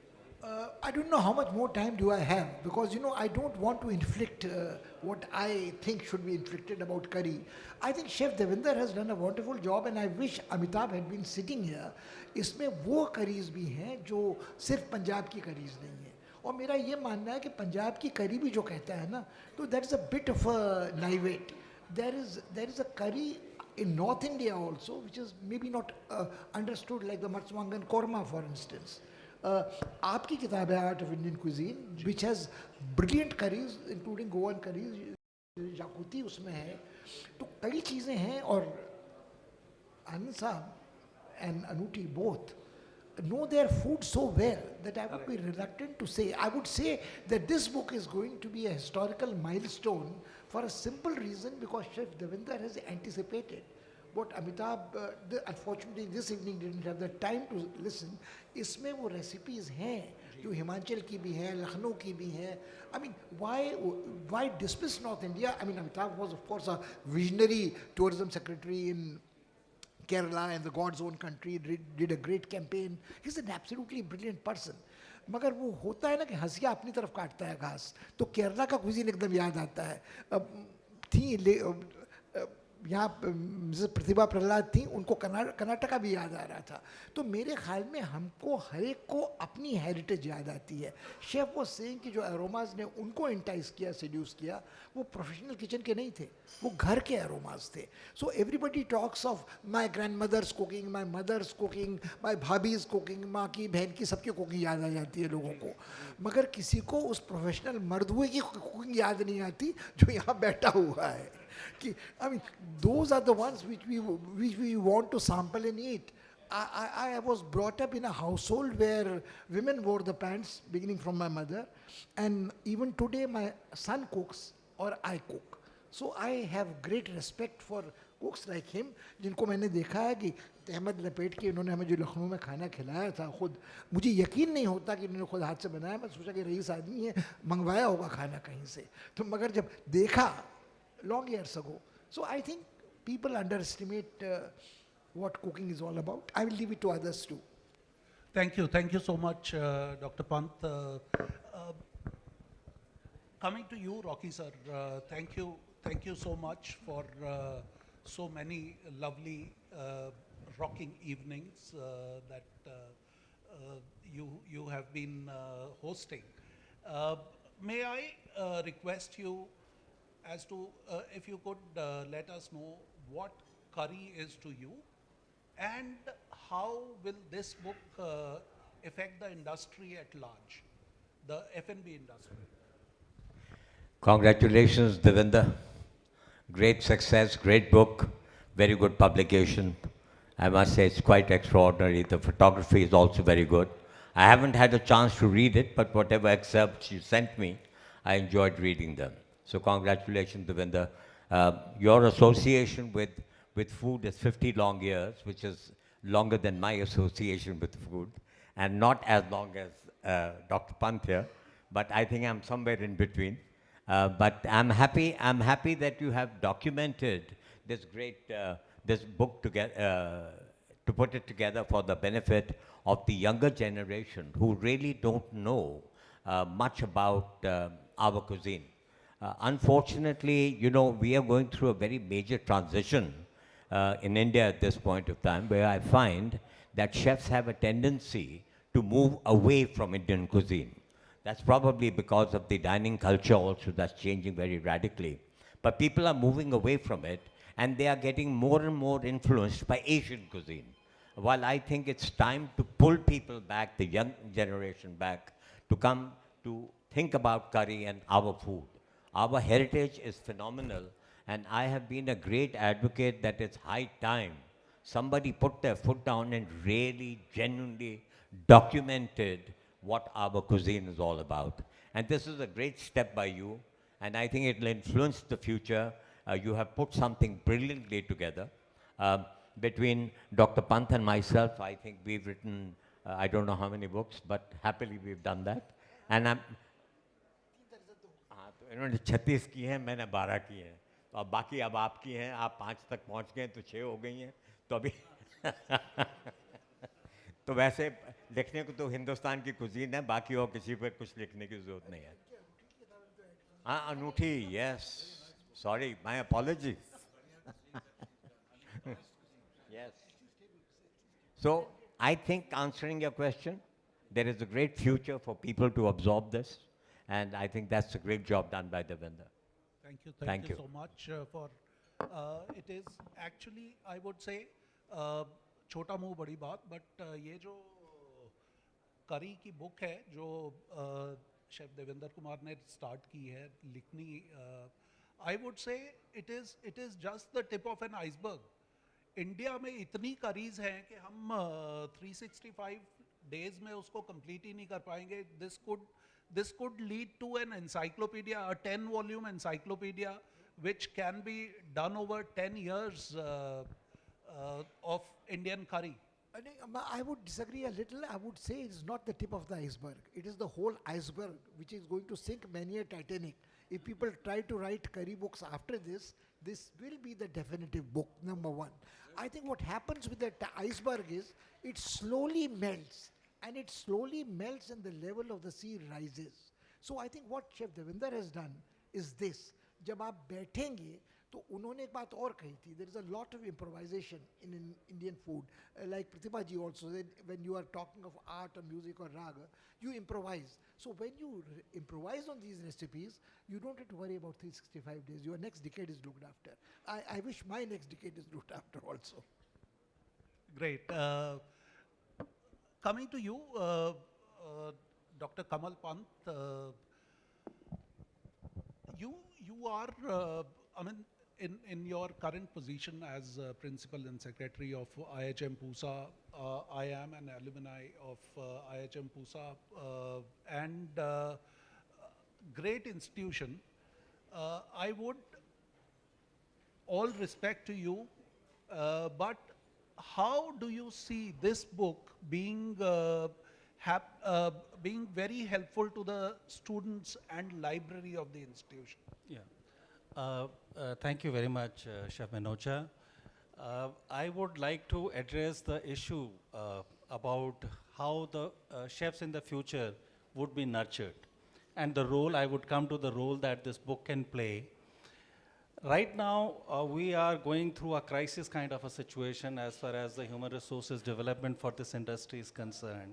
I don't know how much more time do I have, because you know I don't want to inflict what I think should be inflicted about curry. I think Chef Devender has done a wonderful job, and I wish Amitabh had been sitting here. इसमें वो curries भी हैं जो सिर्फ पंजाब की curries नहीं है, और मेरा ये मानना है कि पंजाब की करी भी जो कहता है ना, तो that is a bit of a naivete. There is a curry in North India also, which is maybe not understood, like the Matswangan Korma, for instance. आपकी किताब है art of Indian cuisine, which has brilliant curries including Goan curries, xacuti उसमें है, तो कई चीज़ें हैं। और आनंद साहब एंड अनूठी both know their food so well that I would be reluctant to say. I would say that this book is going to be a historical milestone for a simple reason, because Chef Devender has anticipated what Amitabh, unfortunately this evening didn't have the time to listen. इसमें वो recipes हैं जो हिमाचल की भी हैं, लखनऊ की भी हैं. I mean, why dismiss North India? I mean, Amitabh was of course a visionary tourism secretary in Kerala and the God's own country, did a great campaign. He's an absolutely brilliant person. मगर वो होता है ना कि हंसिया अपनी तरफ काटता है घास, तो केरला का कुजीन एकदम याद आता है. यहाँ मिसेस प्रतिभा प्रहलाद थी, उनको कर्नाटका भी याद आ रहा था. तो मेरे ख्याल में हमको हर एक को अपनी हेरिटेज याद आती है. शेफ वो सेइंग कि जो एरोमाज ने उनको इंटाइस किया, सेड्यूस किया, वो प्रोफेशनल किचन के नहीं थे, वो घर के एरोमाज थे. So everybody talks of my grandmother's cooking, my mother's cooking, my bhabhi's cooking, माँ की बहन की सबकी कुकिंग याद आ जाती है लोगों को, मगर किसी को उस प्रोफेशनल मर्द हुए की कुकिंग याद नहीं आती जो यहाँ बैठा हुआ है. I mean, those are the ones which we want to sample and eat. I was brought up in a household where women wore the pants, beginning from my mother, and even today my son cooks or I cook. So I have great respect for cooks like him, जिनको मैंने देखा है कि तहमद लपेट के इन्होंने हमें जो लखनऊ में खाना खिलाया था, खुद मुझे यकीन नहीं होता कि इन्होंने खुद हाथ से बनाया. मैं सोचा कि रईस आदमी है, मंगवाया होगा खाना कहीं से. तो मगर जब देखा long years ago. So I think people underestimate what cooking is all about. I will leave it to others too. Thank you so much, Dr. Pant. Coming to you, Rocky sir, thank you so much for so many lovely rocking evenings that you have been hosting. May I request you as to if you could let us know what curry is to you, and how will this book affect the industry at large, the F&B industry? Congratulations, Devender. Great success, great book, very good publication. I must say it's quite extraordinary. The photography is also very good. I haven't had a chance to read it, but whatever excerpts you sent me, I enjoyed reading them. So congratulations, Devinder. Your association with food is 50 long years, which is longer than my association with food, and not as long as Dr. Pant here, but I think I'm somewhere in between. But I'm happy that you have documented this great, this book to put it together for the benefit of the younger generation who really don't know much about our cuisine. Unfortunately, you know, we are going through a very major transition in India at this point of time, where I find that chefs have a tendency to move away from Indian cuisine. That's probably because of the dining culture also that's changing very radically. But people are moving away from it, and they are getting more and more influenced by Asian cuisine. While I think it's time to pull people back, the young generation back, to come to think about curry and our food. Our heritage is phenomenal, and I have been a great advocate that it's high time somebody put their foot down and really, genuinely documented what our cuisine is all about. And this is a great step by you, and I think it will influence the future. You have put something brilliantly together. Between Dr. Pant and myself, I think we've written, I don't know how many books, but happily we've done that. And I'm, हाँ, तो इन्होंने 36 की हैं, मैंने 12 की हैं, तो अब बाकी अब आपकी हैं, आप 5 तक पहुंच गए तो 6 हो गई हैं, तो अभी तो वैसे लिखने को तो हिंदुस्तान की कुजीन है, बाकी और किसी पर कुछ लिखने की जरूरत नहीं है. हाँ, अनूठी, yes, sorry, my apologies. Yes. So I think, answering your question, there is a great future for people to absorb this, and I think that's a great job done by Devender. Thank you. Thank Thank you you. so much for. It is actually, I would say, छोटा मुंह बड़ी बात, but ये जो करी की book है जो शेफ देवेंद्र कुमार ने स्टार्ट की है लिखनी, I would say it is just the tip of an iceberg. India में इतनी करीज हैं कि हम 365 डेज में उसको कंप्लीट ही नहीं कर पाएंगे. This could lead to an encyclopedia, a 10-volume encyclopedia, which can be done over 10 years of Indian curry. I would disagree a little. I would say it's not the tip of the iceberg. It is the whole iceberg which is going to sink many a Titanic. If people try to write curry books after this, this will be the definitive book, number one. I think what happens with the iceberg is it slowly melts, and it slowly melts and the level of the sea rises. So I think what Chef Devender has done is this. जब आप बैठेंगे तो उन्होंने एक बात और कही थी. There is a lot of improvisation in Indian food. Like Pratibha ji also said, when you are talking of art or music or raga, you improvise. So when you improvise on these recipes, you don't have to worry about 365 days. Your next decade is looked after. I wish my next decade is looked after also. Great. Coming to you, Dr. Kamal Pant, you are, I mean, in your current position as principal and secretary of IHM Pusa, I am an alumni of IHM Pusa, and great institution. I would all respect to you, but how do you see this book being being very helpful to the students and library of the institution? Yeah. Thank you very much, Chef Menocha. I would like to address the issue about how the chefs in the future would be nurtured, and the role, I would come to the role that this book can play. Right now, we are going through a crisis kind of a situation as far as the human resources development for this industry is concerned.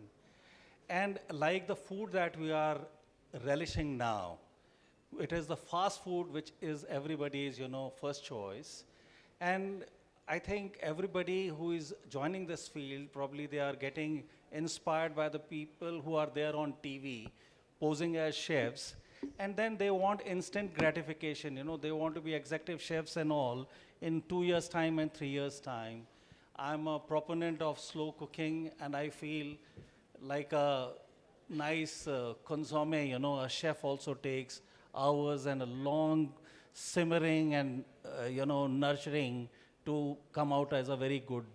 And like the food that we are relishing now, it is the fast food which is everybody's, first choice. And I think everybody who is joining this field, probably they are getting inspired by the people who are there on TV, posing as chefs, and then they want instant gratification. They want to be executive chefs and all in 2 years' time and 3 years' time. I'm a proponent of slow cooking, and I feel like a nice consomme, a chef also takes hours and a long simmering and, nurturing to come out as a very good,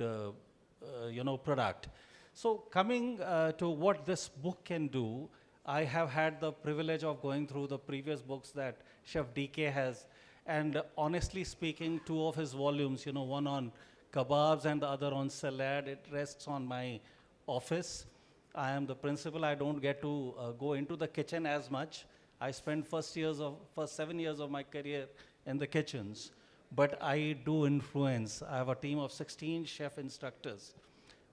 product. So coming to what this book can do, I have had the privilege of going through the previous books that Chef DK has, and honestly speaking, two of his volumes, one on kebabs and the other on salad, it rests on my office. I am the principal. I don't get to go into the kitchen as much. I spent first 7 years of my career in the kitchens, but I do influence. I have a team of 16 chef instructors,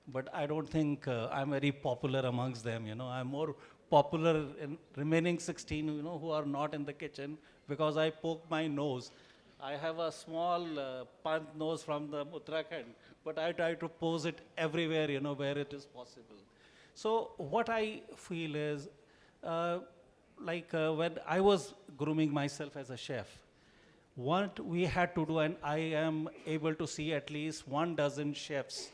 but I don't think I'm very popular amongst them. I'm more popular in remaining 16, who are not in the kitchen, because I poke my nose. I have a small pant nose from the Uttarakhand, but I try to pose it everywhere, where it is possible. So what I feel is, when I was grooming myself as a chef, what we had to do, and I am able to see at least 12 chefs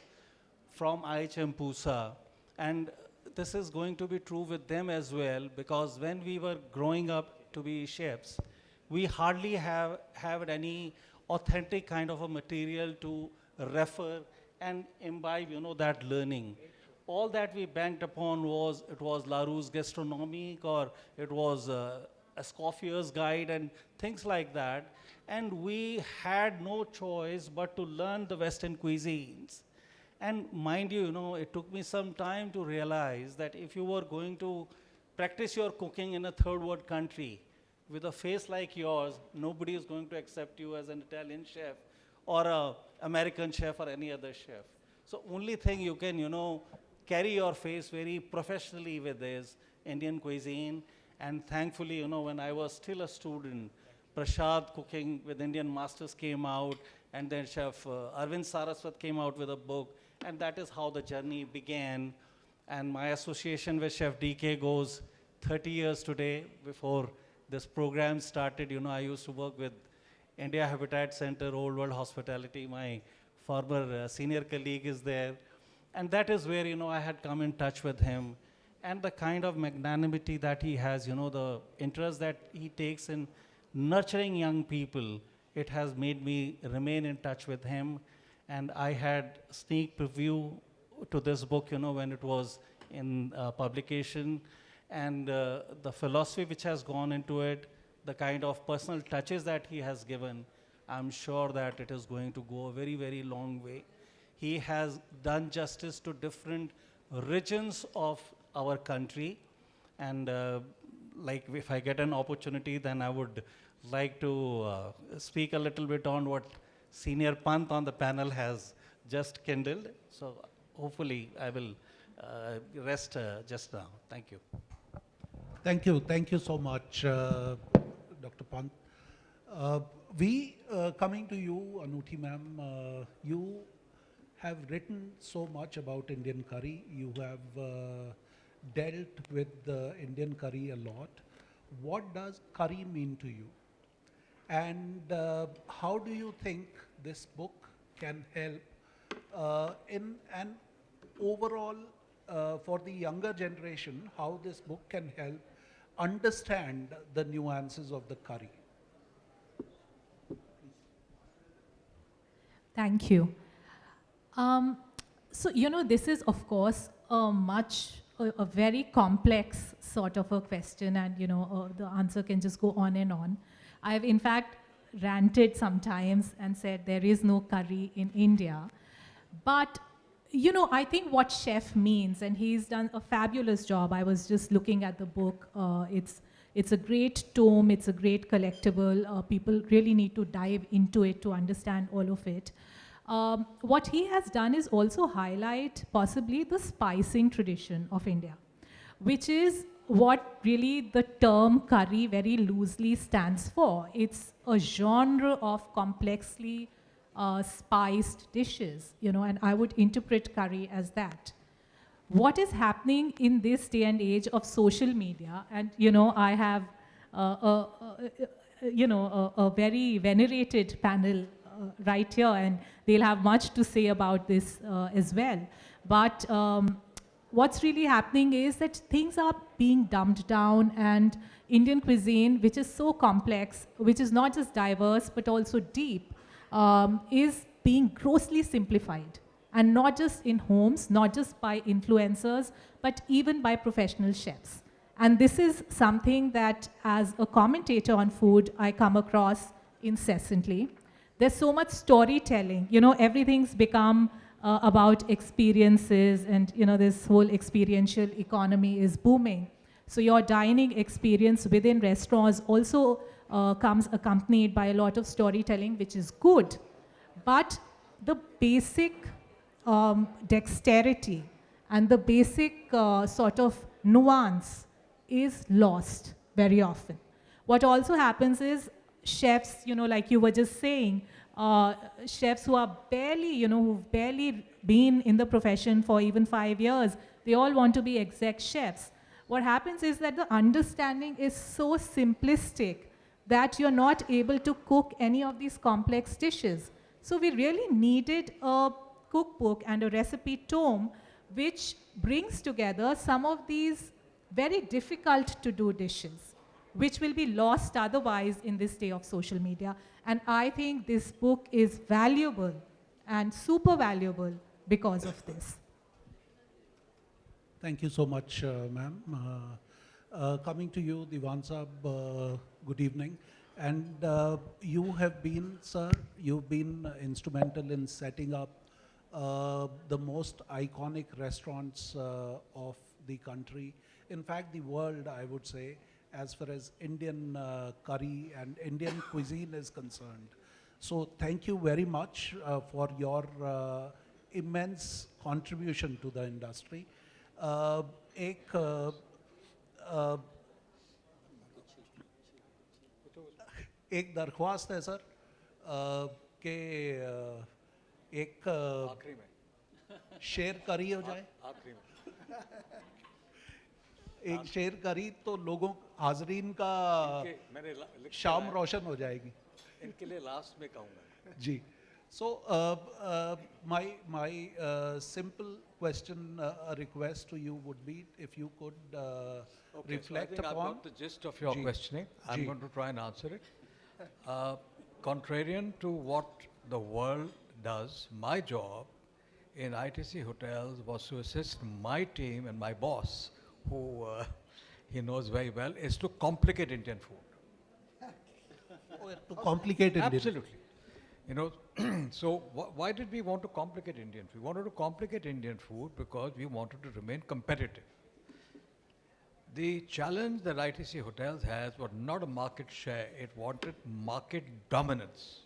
from IHM Pusa, and this is going to be true with them as well, because when we were growing up to be chefs, we hardly have any authentic kind of a material to refer and imbibe, that learning. All that we banked upon was, it was Laroux's gastronomy, or it was Escoffier's guide and things like that. And we had no choice but to learn the Western cuisines. And mind you, it took me some time to realize that if you were going to practice your cooking in a third world country, with a face like yours, nobody is going to accept you as an Italian chef or an American chef or any other chef. So only thing you can, carry your face very professionally with is Indian cuisine. And thankfully, when I was still a student, Prashad Cooking with Indian Masters came out, and then Chef Arvind Saraswat came out with a book, and that is how the journey began. And my association with Chef DK goes 30 years today. Before this program started, I used to work with India Habitat Center, Old World Hospitality. My former senior colleague is there. And that is where, I had come in touch with him. And the kind of magnanimity that he has, the interest that he takes in nurturing young people, it has made me remain in touch with him. And I had sneak preview to this book, when it was in publication. And the philosophy which has gone into it, the kind of personal touches that he has given, I'm sure that it is going to go a very, very long way. He has done justice to different regions of our country. And if I get an opportunity, then I would like to speak a little bit on what Senior Pant on the panel has just kindled. So hopefully I will rest just now. Thank you. Thank you so much, Dr. Pant. Coming to you, Anuti ma'am, you have written so much about Indian curry. You have dealt with Indian curry a lot. What does curry mean to you? And how do you think this book can help in an overall, for the younger generation, how this book can help understand the nuances of the curry? Thank you. So, this is, of course, a very complex sort of a question, and, the answer can just go on and on. I have, in fact, ranted sometimes and said there is no curry in India. But, I think what chef means, and he's done a fabulous job. I was just looking at the book. It's a great tome. It's a great collectible. People really need to dive into it to understand all of it. What he has done is also highlight possibly the spicing tradition of India, which is what really the term curry very loosely stands for. It's a genre of complexly spiced dishes, and I would interpret curry as that. What is happening in this day and age of social media, and I have a very venerated panel right here, and they'll have much to say about this as well. But what's really happening is that things are being dumbed down, and Indian cuisine, which is so complex, which is not just diverse but also deep, is being grossly simplified. And not just in homes, not just by influencers, but even by professional chefs. And this is something that, as a commentator on food, I come across incessantly. There's so much storytelling. You know, everything's become about experiences, and you know, this whole experiential economy is booming. So your dining experience within restaurants also comes accompanied by a lot of storytelling, which is good. But the basic dexterity and the basic sort of nuance is lost very often. What also happens is chefs, you know, like you were just saying, chefs who are barely, you know, who've barely been in the profession for even 5 years, they all want to be exec chefs. What happens is that the understanding is so simplistic that you're not able to cook any of these complex dishes. So we really needed a cookbook and a recipe tome which brings together some of these very difficult to do dishes, which will be lost otherwise in this day of social media. And I think this book is valuable and super valuable because of this. Thank you so much, ma'am. Coming to you, Diwan Saab, good evening. And you have been, sir, you've been instrumental in setting up the most iconic restaurants of the country. In fact, the world, I would say, as far as Indian curry and Indian cuisine is concerned. So thank you very much for your immense contribution to the industry. एक दरख्वास्त है sir कि एक शेर करी हो जाए एक शेर करी तो लोगों हाजरीन का शाम रोशन हो जाएगी इनके लिए लास्ट में कहूँगा जी so my simple question a request to you would be if you could reflect so I think upon I've got the gist of your questioning. I'm going to try and answer it. Contrarian to what the world does, my job in ITC hotels was to assist my team and my boss, who he knows very well, is to complicate Indian food. To complicate Indian Absolutely. You know, so why did we want to complicate Indian food? We wanted to complicate Indian food because we wanted to remain competitive. The challenge that ITC Hotels has was not a market share, it wanted market dominance.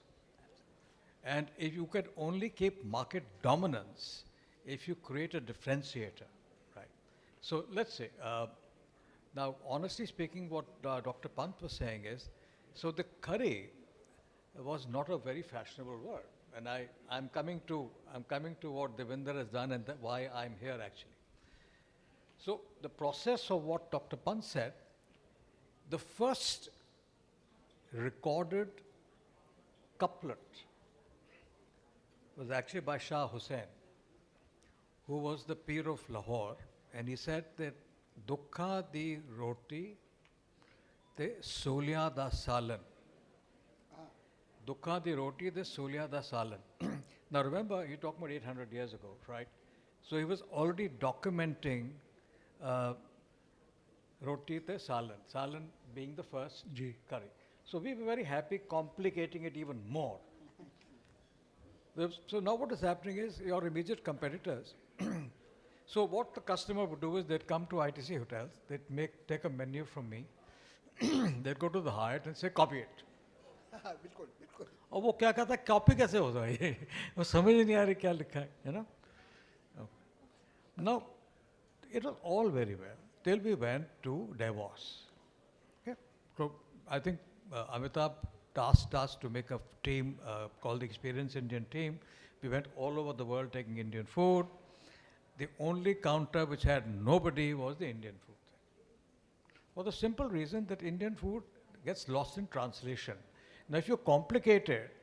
And if you could only keep market dominance if you create a differentiator, right? So let's say, now honestly speaking, what Dr. Pant was saying is, so the curry was not a very fashionable word. And I'm coming to what Devender has done and why I'm here actually. So the process of what Dr. Pant said, the first recorded couplet was actually by Shah Hussain, who was the Peer of Lahore, and he said that Dukha di roti te solya da salan. Dukha di roti te solya da salan. Now remember, you're talking about 800 years ago, right? So he was already documenting roti te salan, salan being the first curry. So we were very happy complicating it even more. So now what is happening is your immediate competitors. So what the customer would do is they'd come to ITC hotels, they'd take a menu from me, they'd go to the Hyatt and say, copy it. और वो क्या कहता है copy कैसे होता है ये वो समझ नहीं आ रही क्या लिखा है you know. Now it was all very well till we went to Davos. Okay, so I think Amitabh tasked us to make a team called the Experienced Indian Team. We went all over the world taking Indian food. The only counter which had nobody was the Indian food. For the simple reason that Indian food gets lost in translation. Now if you complicate it,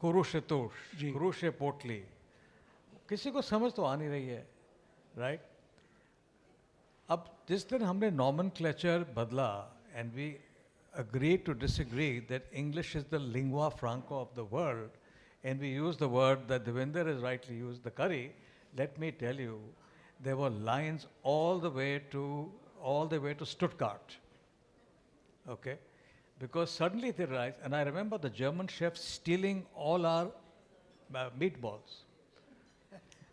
Kurushe Tush, Kurushe Potli, किसी को समझ तो आ नहीं रही है. right? अब जिस दिन हमने nomenclature बदला and we agreed to disagree that English is the lingua franca of the world and we use the word that Devinder has rightly used, the curry, let me tell you, there were lines all the way to Stuttgart, okay? Because suddenly they realized, and I remember the German chefs stealing all our meatballs.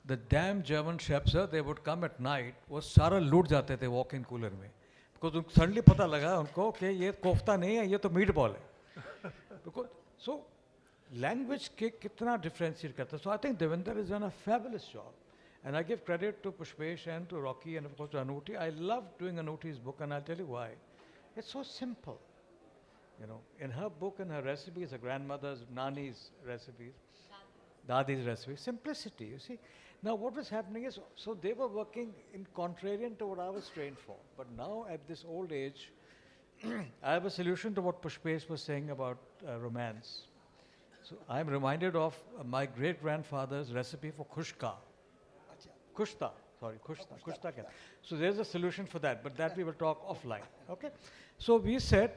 The damn German chefs, sir, they would come at night, वो सारा लूट जाते थे walk-in cooler में. Because suddenly पता लगा उनको कि ये कोफ्ता नहीं है, ये तो meatball है. Because, so language के कितना differentiate करता है. So I think Devinder has done a fabulous job. And I give credit to Pushpesh and to Rocky and of course to Anuti. I love doing Anuti's book and I'll tell you why. It's so simple. You know, in her book and her recipes, her grandmother's, Nani's recipes, Dadi's recipes, simplicity, you see. Now what was happening is, so they were working in contrarian to what I was trained for. But now at this old age, I have a solution to what Pushpesh was saying about romance. So I'm reminded of my great-grandfather's recipe for kushka. Kushta, sorry, kushta. So there's a solution for that, but that we will talk offline, okay? So we said,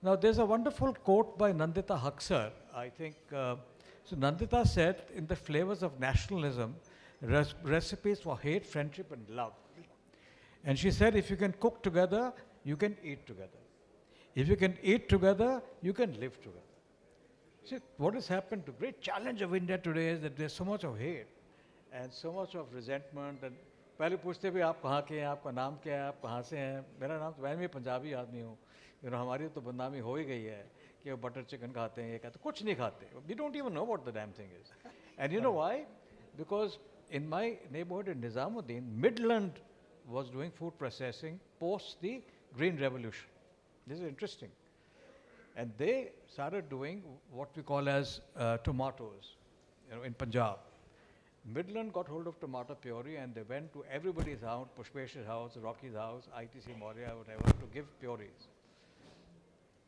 now there's a wonderful quote by Nandita Haksar, I think. So Nandita said, in the Flavours of Nationalism, recipes for hate, friendship and love. And she said, if you can cook together, you can eat together. If you can eat together, you can live together. See, what has happened, the great challenge of India today is that there's so much of hate and so much of resentment. And पहले पूछते भी आप कहाँ के हैं, आपका नाम क्या है, आप कहाँ से हैं? मेरा नाम तो मैं पंजाबी आदमी हूँ. You know, हमारी तो बदनामी हो ही गई है कि वो बटर चिकन खाते हैं, ये खाते हैं. कुछ नहीं खाते. We don't even know what the damn thing is. And you know why? Because in my neighborhood in Nizamuddin, Midland was doing food processing post the Green Revolution. This is interesting. And they started doing what we call as tomatoes, you know, in Punjab. Midland got hold of tomato puree and they went to everybody's house, Pushpesh's house, Rocky's house, ITC Maurya, whatever, to give purees.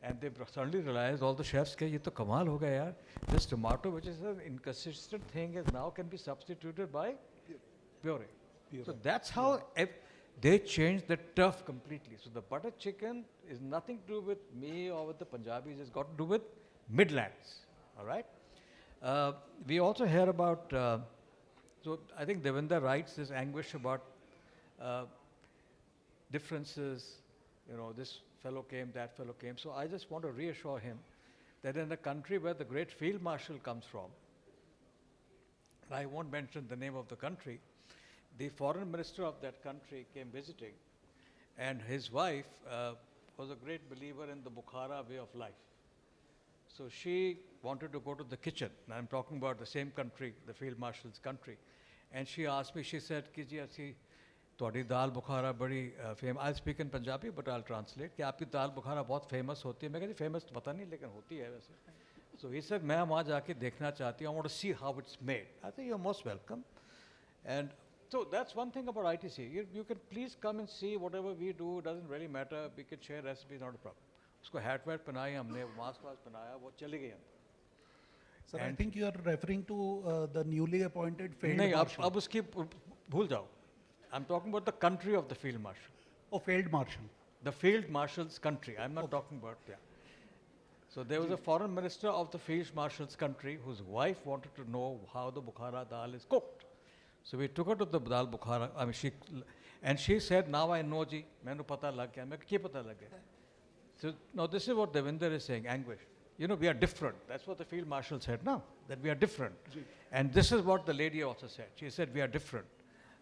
And they suddenly realized, all the chefs, कि ये तो कमाल हो गया यार. This tomato, which is an inconsistent thing, is now can be substituted by puree. So that's how they changed the turf completely. So the butter chicken is nothing to do with me or with the Punjabis. It's got to do with Midlands. All right. We also hear about. So I think Devinder writes this anguish about differences. You know, this fellow came, that fellow came. So I just want to reassure him that in a country where the great field marshal comes from, I won't mention the name of the country, the foreign minister of that country came visiting, and his wife was a great believer in the Bukhara way of life. So she wanted to go to the kitchen, and I'm talking about the same country, the field marshal's country, and she asked me, she said, "Ki ji, asi तोड़ी दाल बुखारा बड़ी famous. I speak in Punjabi but I translate कि आपकी दाल बुखारा बहुत famous होती है. मैं कहती famous तो पता नहीं लेकिन होती है वैसे. सो ही सेड मैं वहाँ जाके देखना चाहती हूँ. I want to see how it's made. I think you are most welcome. And so that's one thing about ITC. You can please come and see whatever we do. Doesn't really matter. We can share recipes, not a problem. उसको hat VAT पहनाई हमने, mask वास्क पहनाया, वो चली गई हम. Sir, I think you are referring to the newly appointed field नहीं, marshal. अब उसकी भूल जाओ. I'm talking about the country of the field marshal. Oh, field marshal. The field marshal's country. I'm not talking about, yeah. So there was a foreign minister of the field marshal's country whose wife wanted to know how the Bukhara dal is cooked. So we took her to the dal Bukhara. I mean, she said, now I know ji, mainu pata lag gaya. Main kya pata lag gaya? So now this is what Devinder is saying, anguish. You know, we are different. That's what the field marshal said now, that we are different. And this is what the lady also said. She said, we are different.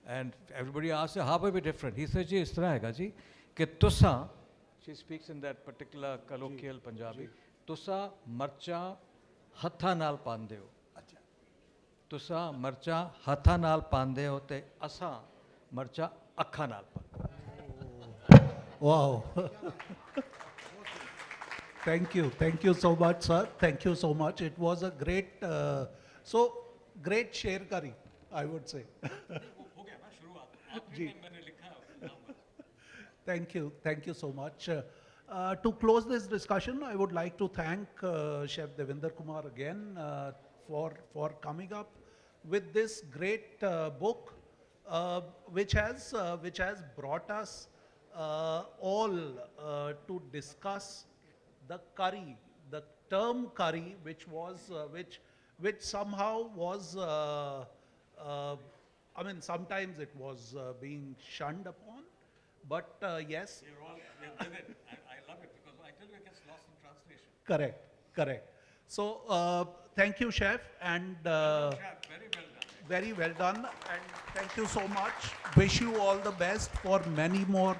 And everybody asked her, how are we different? He said, ji, is tarah hai ji, ke tusa, she speaks in that particular colloquial Punjabi, tusa marcha hatha nal pande ho. Tusa marcha hatha nal pande ho te asa marcha akha nal pande. Wow. Thank you so much, sir. Thank you so much. It was a great, great share curry, I would say. Thank you so much. To close this discussion, I would like to thank Chef Devender Kumar again for coming up with this great book, which has brought us all to discuss the curry, the term curry, which was which somehow was I mean, sometimes it was being shunned upon, but yes. You're all with it. I love it because I tell you it gets lost in translation. Correct, correct. So thank you, chef, and Chef, very well done. very well done, and thank you so much. Wish you all the best for many more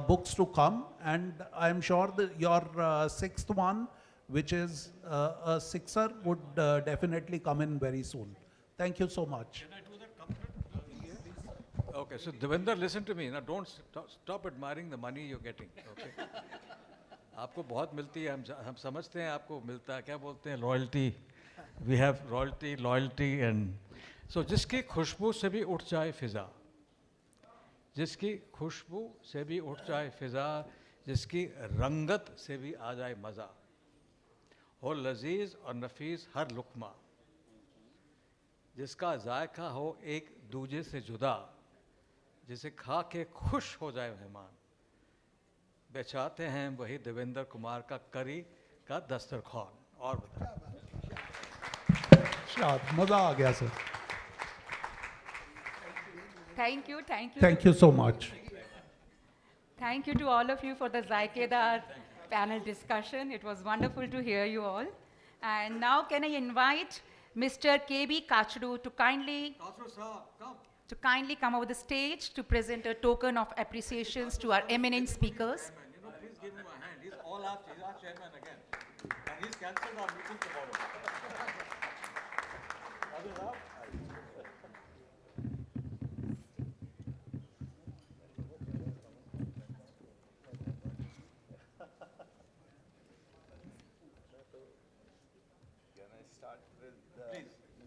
books to come, and I am sure that your sixth one, which is a sixer, would definitely come in very soon. Thank you so much. Can I do that compliment? Okay, so Devender, listen to me. Now don't stop admiring the money you're getting. Okay. आपको बहुत मिलती है, हम समझते हैं आपको मिलता है, क्या बोलते हैं, loyalty. We have royalty, loyalty, and so जिसकी खुशबू से भी उठ जाए फिजा, जिसकी खुशबू से भी उठ जाए फिजा, जिसकी रंगत से भी आ जाए मज़ा, हो लजीज और नफीस हर लुकमा, जिसका जायका हो एक दूजे से जुदा, जिसे खा के खुश हो जाए मेहमान, बेचाते हैं वही देवेंद्र कुमार का करी का दस्तरखान. और बताएं. मजा आ गया sir. Thank you, thank you. Thank you so much. Thank you to all of you for the Zaikedar panel discussion. It was wonderful to hear you all. And now can I invite Mr. K.B. Kachru to kindly come over the stage to present a token of appreciations to our eminent speakers. Please give him a hand. He's all our chairman again. And he's cancelled our meeting tomorrow. Can I start with the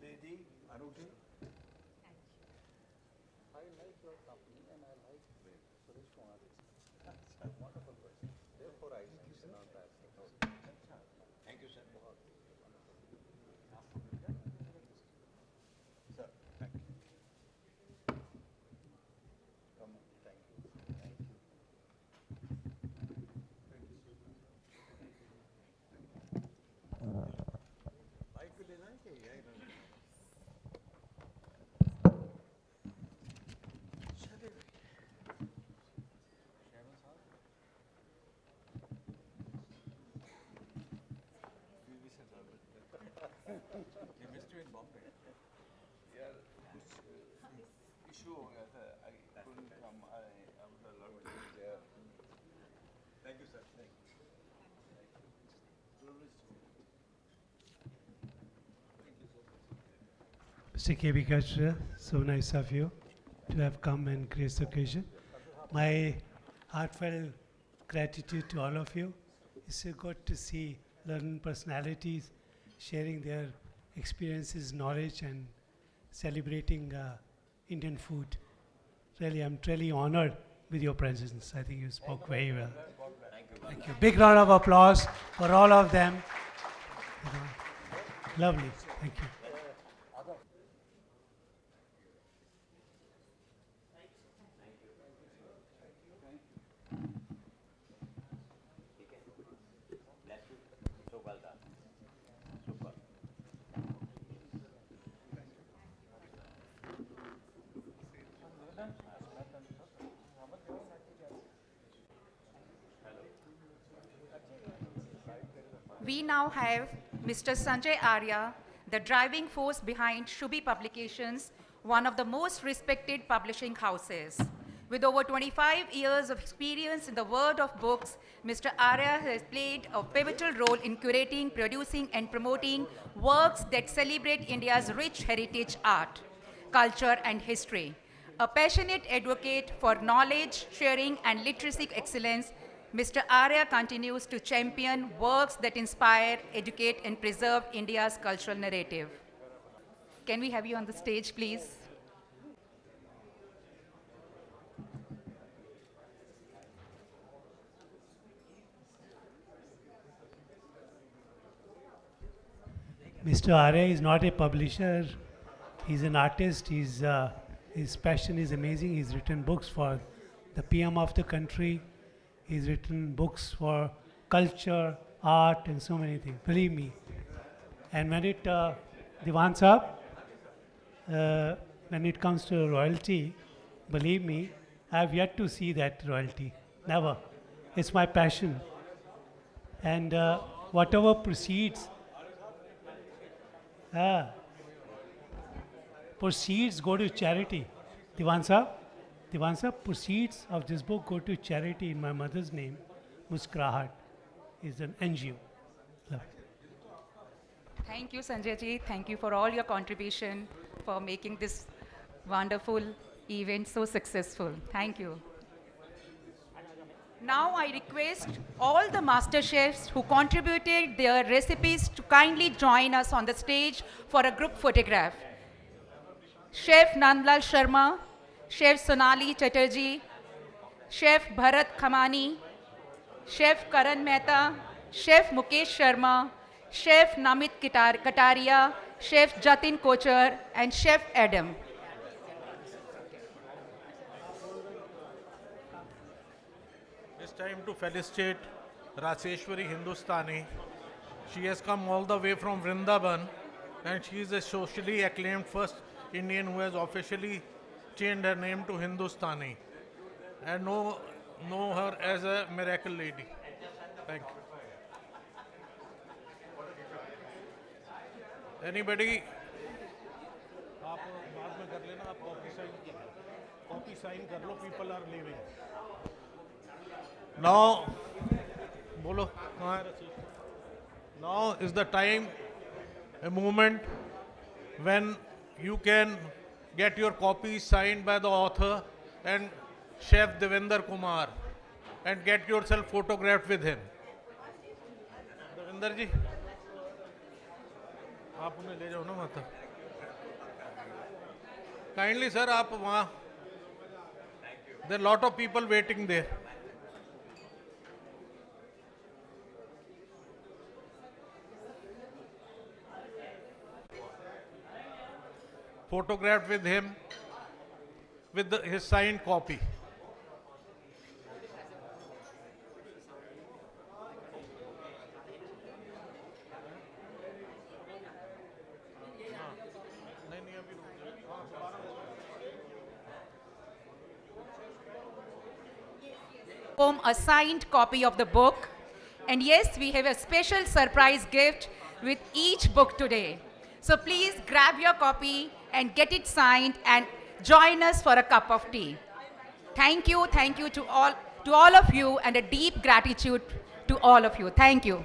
lady? Anuti? I like your company and I like Suresh Kumar. Wonderful person. Therefore I mention on that. Thank you, sir. Sir, thank you. Come on, thank you. Thank you. Mic को लेना है कि यही रहना है? He missed you in Bombay. यार कुछ issue हो गया था. I couldn't come. I would have loved to be there. Thank you, sir. Thank you. Mr. K.B. Kachra, so nice of you to have come and grace the occasion. My heartfelt gratitude to all of you. It's so good to see learned personalities sharing their experiences, knowledge, and celebrating Indian food. Really, I'm truly honored with your presence. I think you spoke very well. Thank you. Big round of applause for all of them. You know, lovely. Thank you. We now have Mr. Sanjay Arya, the driving force behind Shubhi Publications, one of the most respected publishing houses. With over 25 years of experience in the world of books, Mr. Arya has played a pivotal role in curating, producing, and promoting works that celebrate India's rich heritage art, culture, and history. A passionate advocate for knowledge sharing and literacy excellence, Mr. Arya continues to champion works that inspire, educate, and preserve India's cultural narrative. Can we have you on the stage, please? Mr. Arya is not a publisher. He's an artist. He's His passion is amazing. He's written books for the PM of the country. He's written books for culture, art, and so many things. Believe me. And when it, Diwan Saab, when it comes to royalty, believe me, I have yet to see that royalty. Never. It's my passion. And whatever proceeds, proceeds go to charity. Diwan Saab, proceeds of this book go to charity in my mother's name. Muskrahat is an NGO. Love it. Thank you, Sanjay ji. Thank you for all your contribution for making this wonderful event so successful. Thank you. Now I request all the master chefs who contributed their recipes to kindly join us on the stage for a group photograph. Chef Nandlal Sharma, Chef Sonali Chatterjee, Chef Bharat Khamani, Chef Karan Mehta, Chef Mukesh Sharma, Chef Namit Kataria, Chef Jatin Kochar, and Chef Adam. It's time to felicitate Raseshwari Hindustani. She has come all the way from Vrindavan, and she is a socially acclaimed first Indian who has officially changed her name to Hindustani. And know her as a miracle lady. Thank you. Anybody? आप बाद में कर लेना, आप copy sign कर लो, people are leaving. Now, बोलो कहाँ है रसीद? Now is the time, a moment when you can get your copy signed by the author and Chef Devender Kumar and get yourself photographed with him. Devender ji, आप उन्हें ले जाओ ना माता. Kindly sir, आप वहाँ. There are a lot of people waiting there. Photographed with him with his signed copy. A signed copy of the book. And yes, we have a special surprise gift with each book today. So please grab your copy and get it signed and join us for a cup of tea. Thank you to all of you, and a deep gratitude to all of you. Thank you.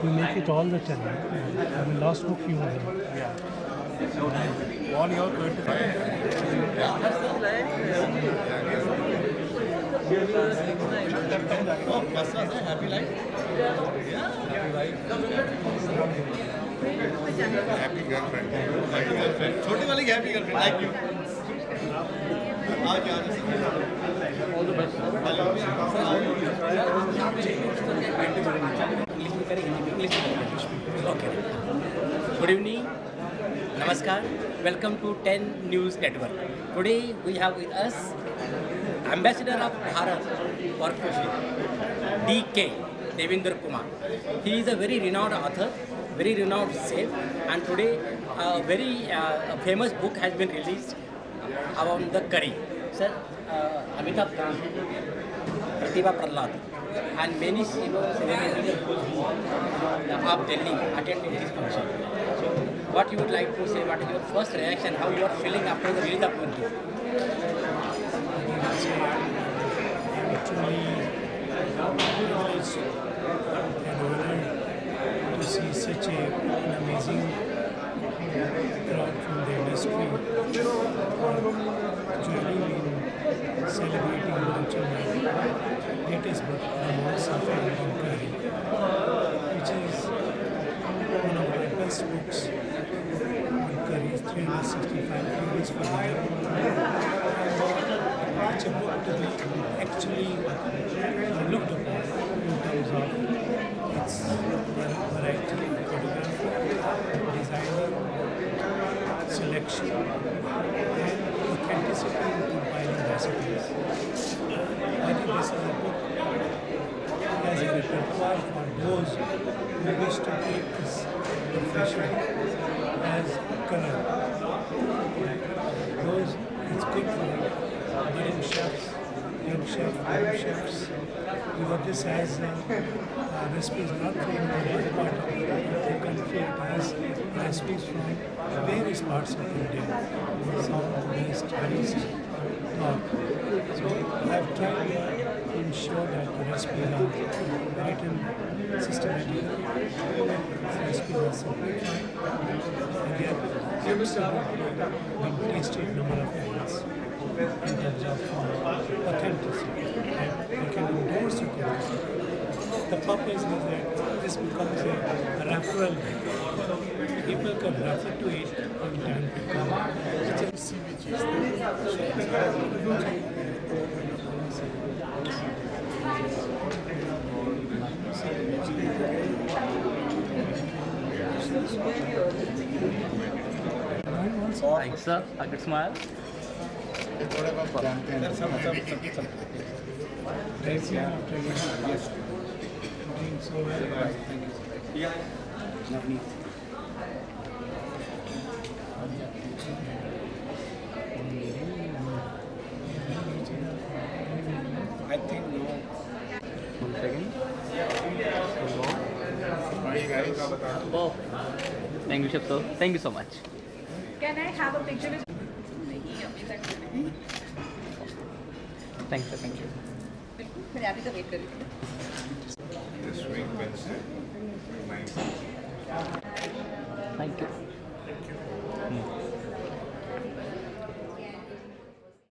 We make it all the time. I mean, last book you want. Yeah. So, all you're going to try. Oh, happy life? Yeah, happy life. Happy girlfriend. Happy girlfriend. छोटी वाली की happy girlfriend. Like you. आज all the best. Okay. Good evening. Namaskar. Welcome to 10 News Network. Today we have with us Ambassador of Bharat for Cuisine, D.K. Devender Kumar. He is a very renowned author, very renowned chef, and today a very famous book has been released about the curry. Sir, Amitabh Kant, Pratibha Prahlad, and many celebrities of Delhi attended this function. So, what you would like to say? What is your first reaction? How you are feeling after the release of the book? Actually, privileged and honored to see such an amazing crowd from the industry joining in celebrating launch of my latest book, Flavours of Indian Curry, which is one of my best books on curries, 365 flavors for the year. It's a book to be actually looked upon in terms of its variety, photography, designing, selection, and authenticity in compiling recipes. I think this is a book as a repertoire for those who wish to take this profession as career. Those it's good for budding chefs, young chefs, because this has recipes not from one part of the country, it has recipes from various parts of India, south, west, east, north. So I've tried to ensure that the recipes are written systematically, the recipes are simplified, and they are absolutely been tasted number of times in terms of authenticity, and we can endorse authenticity. The purpose is that this becomes a referral. People can refer to it in time to come. It's a see which is Thanks, sir. A good smile. I think no. 1 second. Bye guys. Oh, thank you, Chef sir. Thank you so much. Can I have a picture with Thank you, thank you. मैं अभी तो wait कर रही हूँ. This week Wednesday, 9. Thank you.